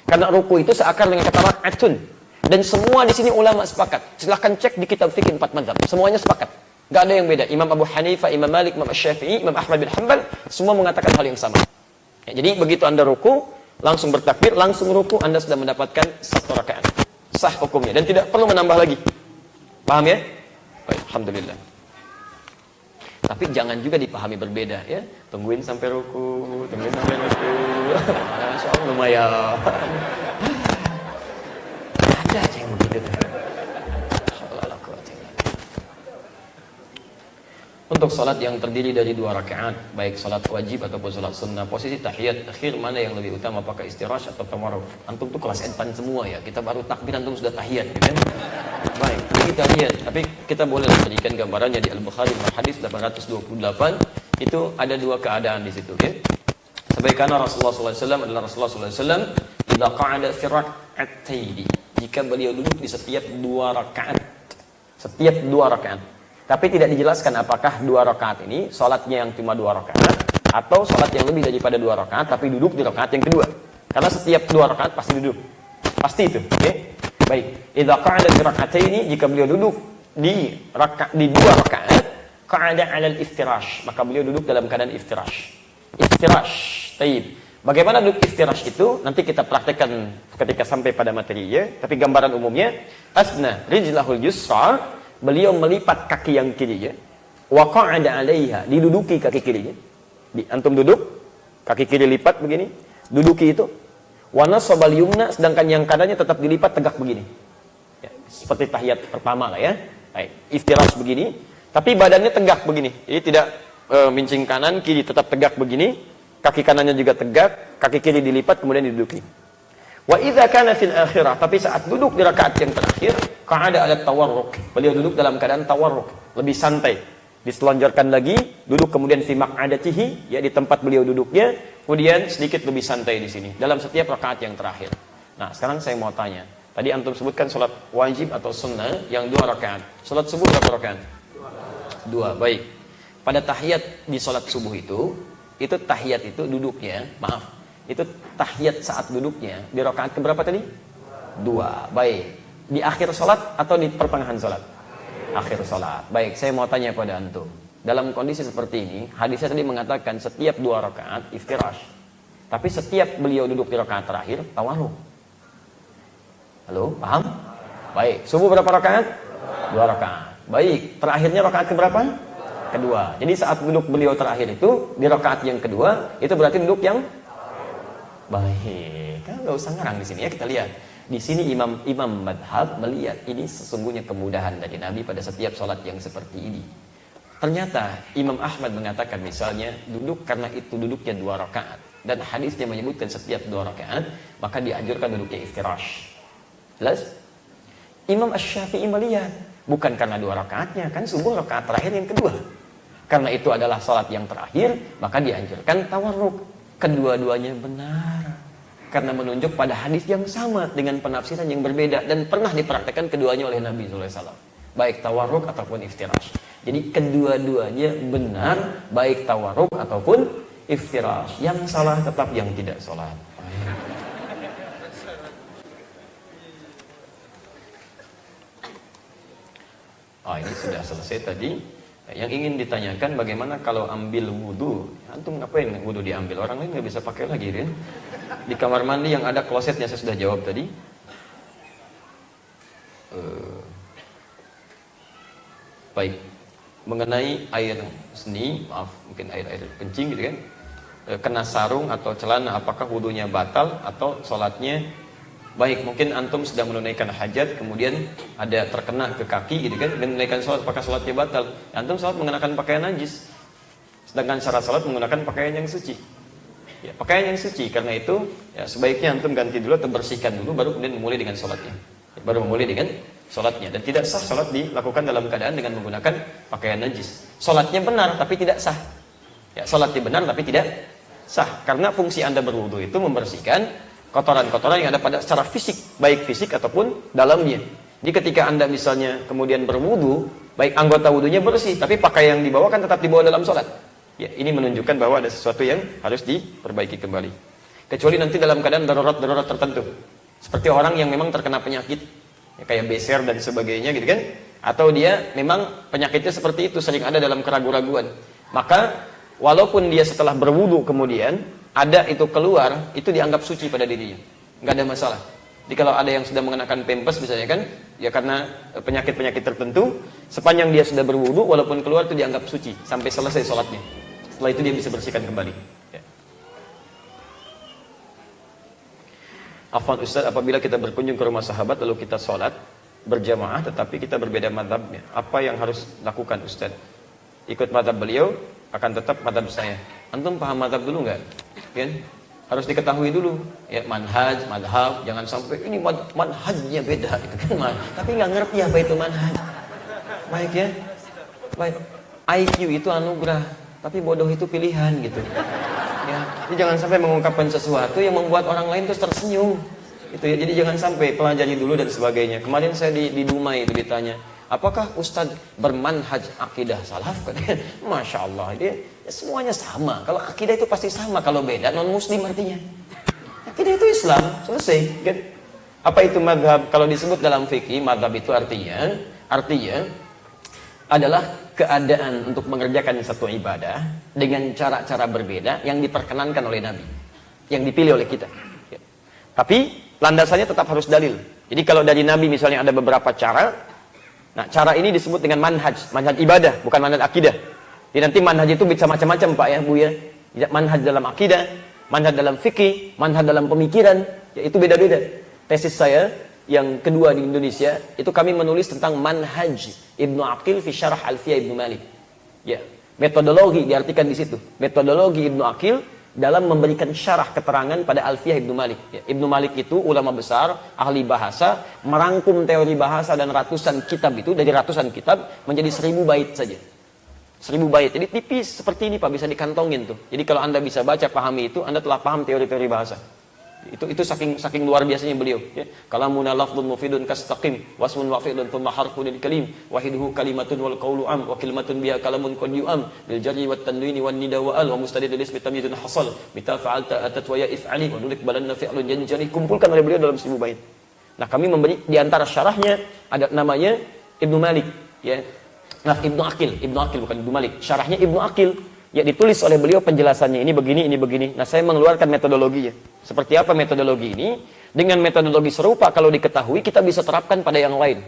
Karena ruku itu seakar dengan kata rakaatun. Dan semua di sini ulama sepakat. Silahkan cek di kitab fikih 4 mazhab. Semuanya sepakat. Gak ada yang beda. Imam Abu Hanifah, Imam Malik, Imam Syafi'i, Imam Ahmad bin Hanbal, semua mengatakan hal yang sama. Ya, jadi begitu Anda ruku, langsung bertakbir, langsung ruku, Anda sudah mendapatkan satu rakaat. Sah hukumnya dan tidak perlu menambah lagi. Paham ya? Baik, alhamdulillah. Tapi jangan juga dipahami berbeda ya. Tungguin sampai ruku, tungguin sampai ruku. Masya Allah lumayan. Ada aja yang begitu. Untuk salat yang terdiri dari 2 rakaat, baik salat wajib ataupun salat sunnah, posisi tahiyat akhir mana yang lebih utama, apakah istirahat atau tawarruk? Antum tuh kelas advance semua ya. Kita baru takbir antum sudah tahiyat, gitu kan? Baik, ini tahiyat. Tapi kita boleh berikan gambarannya di Al-Bukhari hadis 828 itu ada 2 keadaan di situ, ya. Sebagaimana Rasulullah SAW adalah Rasulullah SAW idza qa'ada fi rak'ataini. Jika beliau duduk di setiap 2 rakaat. Setiap 2 rakaat. Tapi tidak dijelaskan apakah 2 rakaat ini sholatnya yang cuma 2 rakaat atau sholat yang lebih daripada 2 rakaat tapi duduk di rakaat yang kedua. Karena setiap 2 rakaat pasti duduk. Pasti itu. Okay? Baik. Idza qa'ada fi rak'ataini, jika beliau duduk di 2 rakaat, qa'ada 'alal iftirash, maka beliau duduk dalam keadaan iftirash. Iftirash. Baik. Bagaimana duduk iftirash itu nanti kita praktekkan ketika sampai pada materinya, tapi gambaran umumnya asna rijlahul yusra, beliau melipat kaki yang kirinya, wa qa'ada 'alaiha, diduduki kaki kirinya. Antum duduk, kaki kiri lipat begini, duduki itu. Wa nasabal yumna, sedangkan yang kanannya tetap dilipat tegak begini. Ya, seperti tahiyat pertama lah ya. Baik, iftirash begini, tapi badannya tegak begini. Jadi tidak mincing kanan, kiri tetap tegak begini. Kaki kanannya juga tegak, kaki kiri dilipat kemudian diduduki. Wa idza kana fil akhirah, tapi saat duduk di rakaat yang terakhir, qa'ada ala tawarruk. Beliau duduk dalam keadaan tawarruk, lebih santai. Diselonjorkan lagi, duduk kemudian fi maq'adatihi, ya di tempat beliau duduknya, kemudian sedikit lebih santai di sini dalam setiap rakaat yang terakhir. Nah, sekarang saya mau tanya. Tadi antum sebutkan salat wajib atau sunnah yang 2 rakaat. Salat subuh berapa rakaat? 2. Baik. Pada tahiyat di salat subuh itu tahiyat itu duduknya, maaf, itu tahiyat saat duduknya di rakaat keberapa tadi? 2. Baik. Di akhir salat atau di pertengahan salat? Akhir salat. Baik, saya mau tanya pada antum. Dalam kondisi seperti ini, hadisnya tadi mengatakan setiap 2 rakaat iftirash. Tapi setiap beliau duduk di rakaat terakhir tawarruk. Halo, paham? Baik, subuh berapa rakaat? 2 rakaat. Baik, terakhirnya rakaat keberapa? Kedua. Jadi saat duduk beliau terakhir itu di rakaat yang kedua, itu berarti duduk yang baik. Kan nggak usah ngarang di sini ya, kita lihat. Di sini imam madhab melihat ini sesungguhnya kemudahan dari Nabi pada setiap sholat yang seperti ini. Ternyata Imam Ahmad mengatakan misalnya duduk karena itu duduknya 2 rakaat dan hadisnya menyebutkan setiap 2 rakaat maka dianjurkan duduknya iftirash. Jelas? Imam Asy-Syafi'i melihat bukan karena 2 rakaatnya, kan subuh rakaat terakhir yang kedua. Karena itu adalah salat yang terakhir, maka dianjurkan tawarruk. Kedua-duanya benar. Karena menunjuk pada hadis yang sama dengan penafsiran yang berbeda dan pernah dipraktekkan keduanya oleh Nabi SAW. Baik tawarruk ataupun iftirash. Jadi kedua-duanya benar, baik tawarruk ataupun iftirash. Yang salah tetap yang tidak salat. Ini sudah selesai tadi. Yang ingin ditanyakan bagaimana kalau ambil wudhu? Antum ngapain wudhu diambil? Orang lain nggak bisa pakai lagi kan? Di kamar mandi yang ada klosetnya saya sudah jawab tadi. Baik, mengenai air seni, maaf mungkin air kencing gitu kan? Kena sarung atau celana, apakah wudhunya batal atau sholatnya baik? Mungkin antum sedang menunaikan hajat, kemudian ada terkena ke kaki gitu kan, dan menunaikan sholat, apakah sholatnya batal? Antum sholat mengenakan pakaian najis, sedangkan syarat sholat menggunakan pakaian yang suci. Ya, pakaian yang suci, karena itu ya, sebaiknya antum ganti dulu atau bersihkan dulu, baru kemudian memulai dengan sholatnya. Baru memulai dengan sholatnya, dan tidak sah sholat dilakukan dalam keadaan dengan menggunakan pakaian najis. Sholatnya benar, tapi tidak sah. Ya, sholatnya benar, tapi tidak sah, karena fungsi anda berwudu itu membersihkan kotoran-kotoran yang ada pada secara fisik, baik fisik ataupun dalamnya. Jadi ketika anda misalnya kemudian berwudu, baik anggota wudunya bersih, tapi pakaian yang dibawa kan tetap dibawa dalam sholat. Ya, ini menunjukkan bahwa ada sesuatu yang harus diperbaiki kembali. Kecuali nanti dalam keadaan darurat-darurat tertentu, seperti orang yang memang terkena penyakit, ya, kayak beser dan sebagainya, gitu kan? Atau dia memang penyakitnya seperti itu, sering ada dalam keraguan-raguan. Maka walaupun dia setelah berwudu kemudian ada itu keluar, itu dianggap suci pada dirinya, nggak ada masalah. Jadi kalau ada yang sudah mengenakan pempes misalnya kan, ya karena penyakit-penyakit tertentu, sepanjang dia sudah berwudu, walaupun keluar itu dianggap suci sampai selesai sholatnya. Setelah itu dia bisa bersihkan kembali. Ya. Afwan Ustaz, apabila kita berkunjung ke rumah sahabat lalu kita sholat berjamaah, tetapi kita berbeda madhabnya, apa yang harus lakukan Ustaz? Ikut madhab beliau akan tetap madhab saya. Antum paham madhab dulu nggak? Kan? Harus diketahui dulu. Ya, manhaj, madhab, jangan sampai ini manhajnya beda, gitu kan? Tapi nggak ngerti apa itu manhaj. Baik ya, baik. IQ itu anugerah, tapi bodoh itu pilihan, gitu. Ya, jadi jangan sampai mengungkapkan sesuatu yang membuat orang lain terus tersenyum. Itu ya, jadi jangan sampai pelajari dulu dan sebagainya. Kemarin saya di Dumai itu ditanya, apakah Ustadz bermanhaj akidah salaf? Masya Allah, dia ya semuanya sama. Kalau akidah itu pasti sama, kalau beda non muslim artinya. Akidah itu Islam, selesai. Kan? Apa itu madhab? Kalau disebut dalam fikih, madhab itu artinya adalah keadaan untuk mengerjakan satu ibadah dengan cara-cara berbeda yang diperkenankan oleh Nabi. yang dipilih oleh kita. Ya. Tapi landasannya tetap harus dalil. Jadi kalau dari Nabi misalnya ada beberapa cara, nah cara ini disebut dengan manhaj ibadah, bukan manhaj akidah. Jadi nanti manhaj itu bisa macam-macam Pak ya Bu ya. Manhaj dalam akidah, manhaj dalam fikih, manhaj dalam pemikiran, ya itu beda-beda. Tesis saya yang kedua di Indonesia, itu kami menulis tentang manhaj Ibnu Aqil fi syarah Alfiyah Ibnu Malik. Ya, metodologi diartikan di situ. Metodologi Ibnu Aqil dalam memberikan syarah keterangan pada Alfiyah Ibnu Malik. Ya, Ibnu Malik itu ulama besar, ahli bahasa, merangkum teori bahasa dan ratusan kitab itu, dari ratusan kitab menjadi 1000 bait saja. 1000 bait. Jadi tipis seperti ini Pak, bisa dikantongin tuh. Jadi kalau Anda bisa baca, pahami itu, Anda telah paham teori-teori bahasa. Itu saking luar biasanya beliau, ya. Kalamuna lafdhun mufidun kastaqim wasmun wafidun thumma harfun lil kalim wahiduhu kalimatun wal qawlu am wa kalimatun biha kalamun qad yu'am bil jarri wat tanwini wan nida wa al wa mustadid lis bi tamyizun hasal mita fa'alta atat wa ya if'ali wa dulik balanna fi'lun janjari, kumpulkan oleh beliau dalam 1000 bait. Nah, kami memberi di antara syarahnya ada namanya Ibnu Malik, ya. Nah, Ibnu Aqil bukan Ibnu Malik. Syarahnya Ibnu Aqil, ya, ditulis oleh beliau penjelasannya ini begini, ini begini. Nah, saya mengeluarkan metodologinya. Seperti apa metodologi ini? Dengan metodologi serupa kalau diketahui kita bisa terapkan pada yang lain.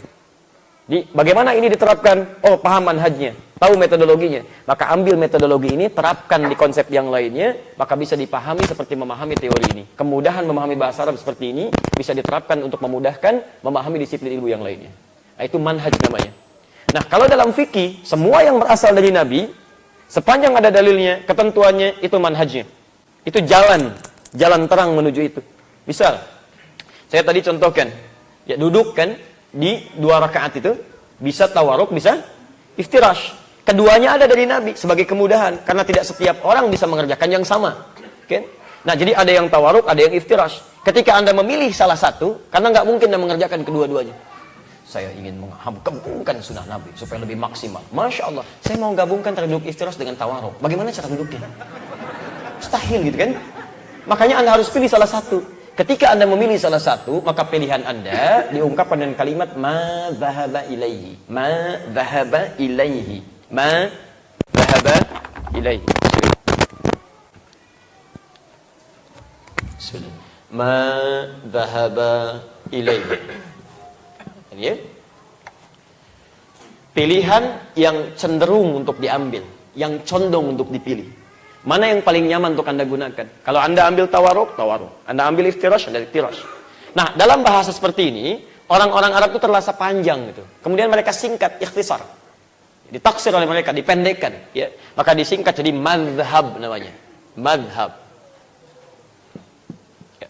Bagaimana ini diterapkan? Oh, paham manhajnya, tahu metodologinya. Maka ambil metodologi ini, terapkan di konsep yang lainnya, maka bisa dipahami seperti memahami teori ini. Kemudahan memahami bahasa Arab seperti ini bisa diterapkan untuk memudahkan memahami disiplin ilmu yang lainnya. Nah, itu manhaj namanya. Nah, kalau dalam fikih, semua yang berasal dari Nabi, sepanjang ada dalilnya, ketentuannya, itu manhajnya. Itu jalan terang menuju itu. Misal, saya tadi contohkan, ya, duduk kan di 2 rakaat itu, bisa tawaruk, bisa iftirash. Keduanya ada dari Nabi sebagai kemudahan, karena tidak setiap orang bisa mengerjakan yang sama. Okay? Nah, jadi ada yang tawaruk, ada yang iftirash. Ketika Anda memilih salah satu, karena nggak mungkin Anda mengerjakan kedua-duanya. Saya ingin menggabungkan sunnah Nabi supaya lebih maksimal. Masya Allah, saya mau gabungkan antara duduk iftirash dengan tawaruk. Bagaimana cara duduknya? Mustahil gitu kan? Makanya Anda harus pilih salah satu. Ketika Anda memilih salah satu, maka pilihan Anda diungkapkan dengan kalimat ma dhahaba ilaihi. Ma dhahaba ilaihi. Ma dhahaba ilaihi. Bismillah. Ma dhahaba ilaihi. Ya. Pilihan yang cenderung untuk diambil, yang condong untuk dipilih. Mana yang paling nyaman untuk Anda gunakan? Kalau Anda ambil tawaruk, tawaruk. Anda ambil iftirash, Anda iftirash. Nah, dalam bahasa seperti ini, orang-orang Arab itu terasa panjang gitu. Kemudian mereka singkat, ikhtisar. Ditaksir oleh mereka, dipendekkan, ya. Maka disingkat jadi madhab namanya. Madhab. Ya.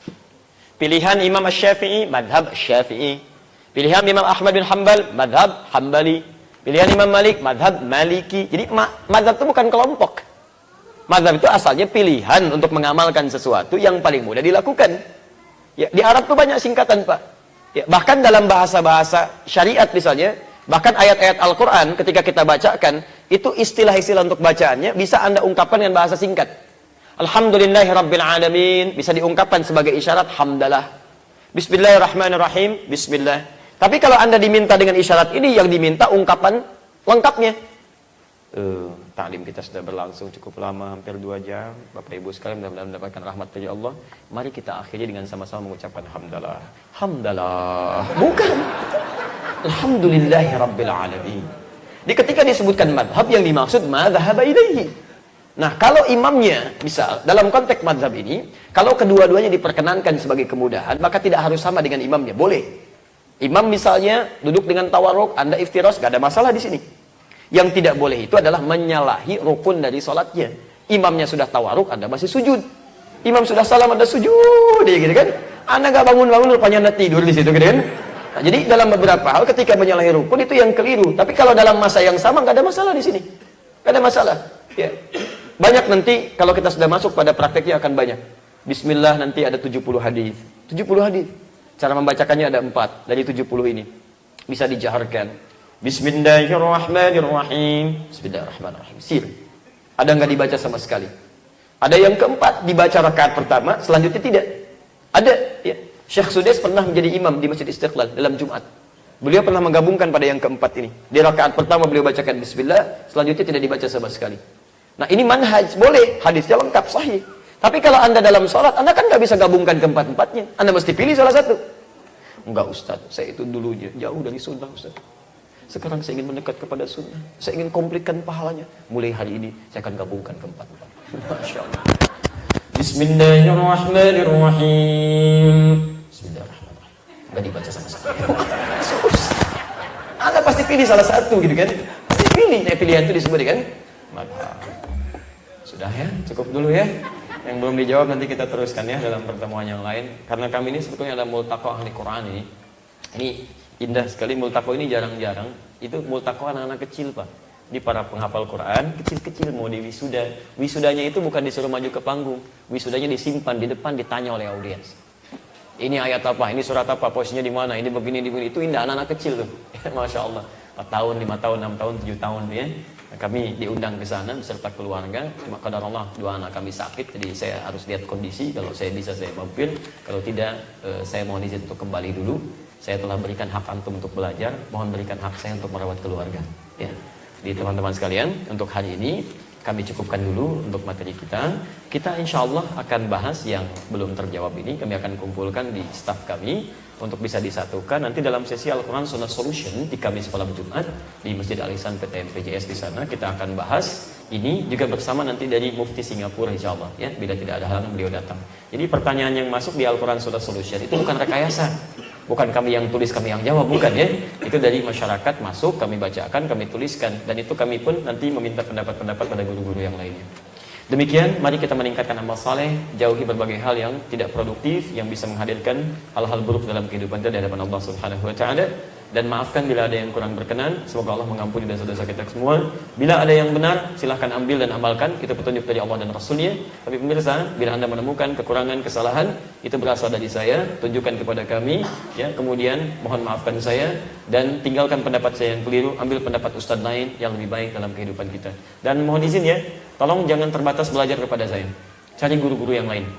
Pilihan Imam Asy-Syafi'i, madhab Syafi'i. Pilihan Imam Ahmad bin Hanbal, madhab Hambali. Pilihan Imam Malik, madhab Maliki. Jadi madhab itu bukan kelompok. Madhab itu asalnya pilihan untuk mengamalkan sesuatu yang paling mudah dilakukan. Ya, di Arab itu banyak singkatan Pak. Ya, bahkan dalam bahasa-bahasa syariat misalnya, bahkan ayat-ayat Al-Quran ketika kita bacakan, itu istilah-istilah untuk bacaannya bisa Anda ungkapkan dengan bahasa singkat. Alhamdulillahirrabbilalamin bisa diungkapkan sebagai isyarat hamdalah. Bismillahirrahmanirrahim, bismillah. Tapi kalau Anda diminta dengan isyarat ini, yang diminta ungkapan lengkapnya. Taklim kita sudah berlangsung cukup lama, hampir 2 jam. Bapak Ibu sekalian, mudah-mudahan mendapatkan rahmat dari Allah. Mari kita akhiri dengan sama-sama mengucapkan hamdalah. Hamdalah. Bukan. Alhamdulillahirrabbilalamin. Ketika disebutkan madhab, yang dimaksud madhaba ilaihi. Nah, kalau imamnya, misal, dalam konteks madhab ini, kalau kedua-duanya diperkenankan sebagai kemudahan, maka tidak harus sama dengan imamnya. Boleh. Imam misalnya duduk dengan tawarruk, Anda iftirash, gak ada masalah di sini. Yang tidak boleh itu adalah menyalahi rukun dari sholatnya. Imamnya sudah tawarruk, Anda masih sujud. Imam sudah salam, Anda sujud, ya gitu kan? Anda gak bangun-bangun, rupanya Anda tidur di situ, gitu kan? Nah, jadi dalam beberapa hal ketika menyalahi rukun itu yang keliru. Tapi kalau dalam masa yang sama gak ada masalah di sini. Gak ada masalah. Ya. Banyak nanti kalau kita sudah masuk pada prakteknya akan banyak. Bismillah nanti ada 70 hadis. 70 hadis. Cara membacakannya ada 4 dari 70 ini. Bisa dijaharkan. Bismillahirrahmanirrahim. Bismillahirrahmanirrahim. Sir. Ada nggak dibaca sama sekali? Ada yang keempat dibaca rakaat pertama, selanjutnya tidak. Ada. Ya. Syekh Sudais pernah menjadi imam di Masjid Istiqlal dalam Jumat. Beliau pernah menggabungkan pada yang keempat ini. Di rakaat pertama beliau bacakan Bismillah, selanjutnya tidak dibaca sama sekali. Nah, ini manhaj, boleh, hadisnya lengkap, sahih. Tapi kalau Anda dalam sholat, Anda kan nggak bisa gabungkan keempat-empatnya. Anda mesti pilih salah satu. Enggak Ustaz, saya itu dulunya jauh dari sunnah Ustaz. Sekarang saya ingin mendekat kepada sunnah. Saya ingin komplitkan pahalanya. Mulai hari ini saya akan gabungkan keempat-empat. Masya Allah. Bismillahirrahmanirrahim. Bismillahirrahmanirrahim. Enggak dibaca sama-sama. Anda pasti pilih salah satu gitu kan. Pasti pilih. Pilihan itu disebut kan. Maka sudah ya, cukup dulu ya. Yang belum dijawab nanti kita teruskan ya dalam pertemuan yang lain. Karena kami ini sebetulnya ada multaqo ahli Quran ini. Ini indah sekali multaqo ini jarang-jarang. Itu multaqo anak-anak kecil Pak. Ini para penghafal Quran, kecil-kecil mau di wisuda. Wisudanya itu bukan disuruh maju ke panggung. Wisudanya disimpan di depan, ditanya oleh audiens. Ini ayat apa, ini surat apa, posisinya di mana, ini begini, itu indah anak-anak kecil tuh. Masya Allah. 4 tahun, 5 tahun, 6 tahun, 7 tahun ya. Kami diundang ke sana beserta keluarga. Cuma kadar Allah, 2 anak kami sakit, jadi saya harus lihat kondisi. Kalau saya bisa saya mampir, kalau tidak saya mohon izin untuk kembali dulu. Saya telah berikan hak antum untuk belajar, mohon berikan hak saya untuk merawat keluarga. Ya, di teman-teman sekalian, untuk hari ini kami cukupkan dulu untuk materi kita. Kita insya Allah akan bahas yang belum terjawab ini. Kami akan kumpulkan di staf kami untuk bisa disatukan nanti dalam sesi Al-Quran Sunnah Solution di Kamis malam Jumat di Masjid Al-Ihsan PTM PJS di sana. Kita akan bahas ini juga bersama nanti dari Mufti Singapura insya Allah ya, bila tidak ada halangan beliau datang. Jadi pertanyaan yang masuk di Al-Quran Sunnah Solution itu bukan rekayasa, bukan kami yang tulis kami yang jawab, bukan ya. Itu dari masyarakat masuk, kami bacakan, kami tuliskan, dan itu kami pun nanti meminta pendapat-pendapat pada guru-guru yang lainnya. Demikian, mari kita meningkatkan amal saleh, jauhi berbagai hal yang tidak produktif, yang bisa menghadirkan hal-hal buruk dalam kehidupan kita di hadapan Allah Subhanahu wa taala. Dan maafkan bila ada yang kurang berkenan. Semoga Allah mengampuni dosa-dosa kita semua. Bila ada yang benar, silahkan ambil dan amalkan. Itu petunjuk dari Allah dan Rasulnya. Tapi pemirsa, bila Anda menemukan kekurangan, kesalahan, itu berasal dari saya. Tunjukkan kepada kami. Ya, kemudian mohon maafkan saya. Dan tinggalkan pendapat saya yang keliru. Ambil pendapat ustadz lain yang lebih baik dalam kehidupan kita. Dan mohon izin ya, tolong jangan terbatas belajar kepada saya. Cari guru-guru yang lain.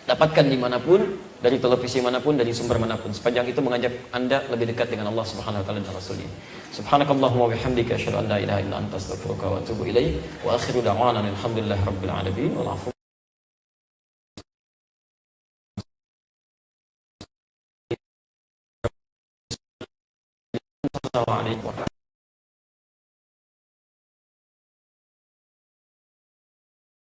Dapatkan dimanapun, dari televisi manapun, dari sumber manapun. Sepanjang itu mengajak Anda lebih dekat dengan Allah Subhanahu wa taala dan Rasulnya. Subhanakallahumma wa bihamdika asyhadu an la ilaha illa anta astaghfiruka wa atubu ilaik. Wa akhiru da'wana alhamdulillahi rabbil alamin. Wal 'afwu. Assalamualaikum.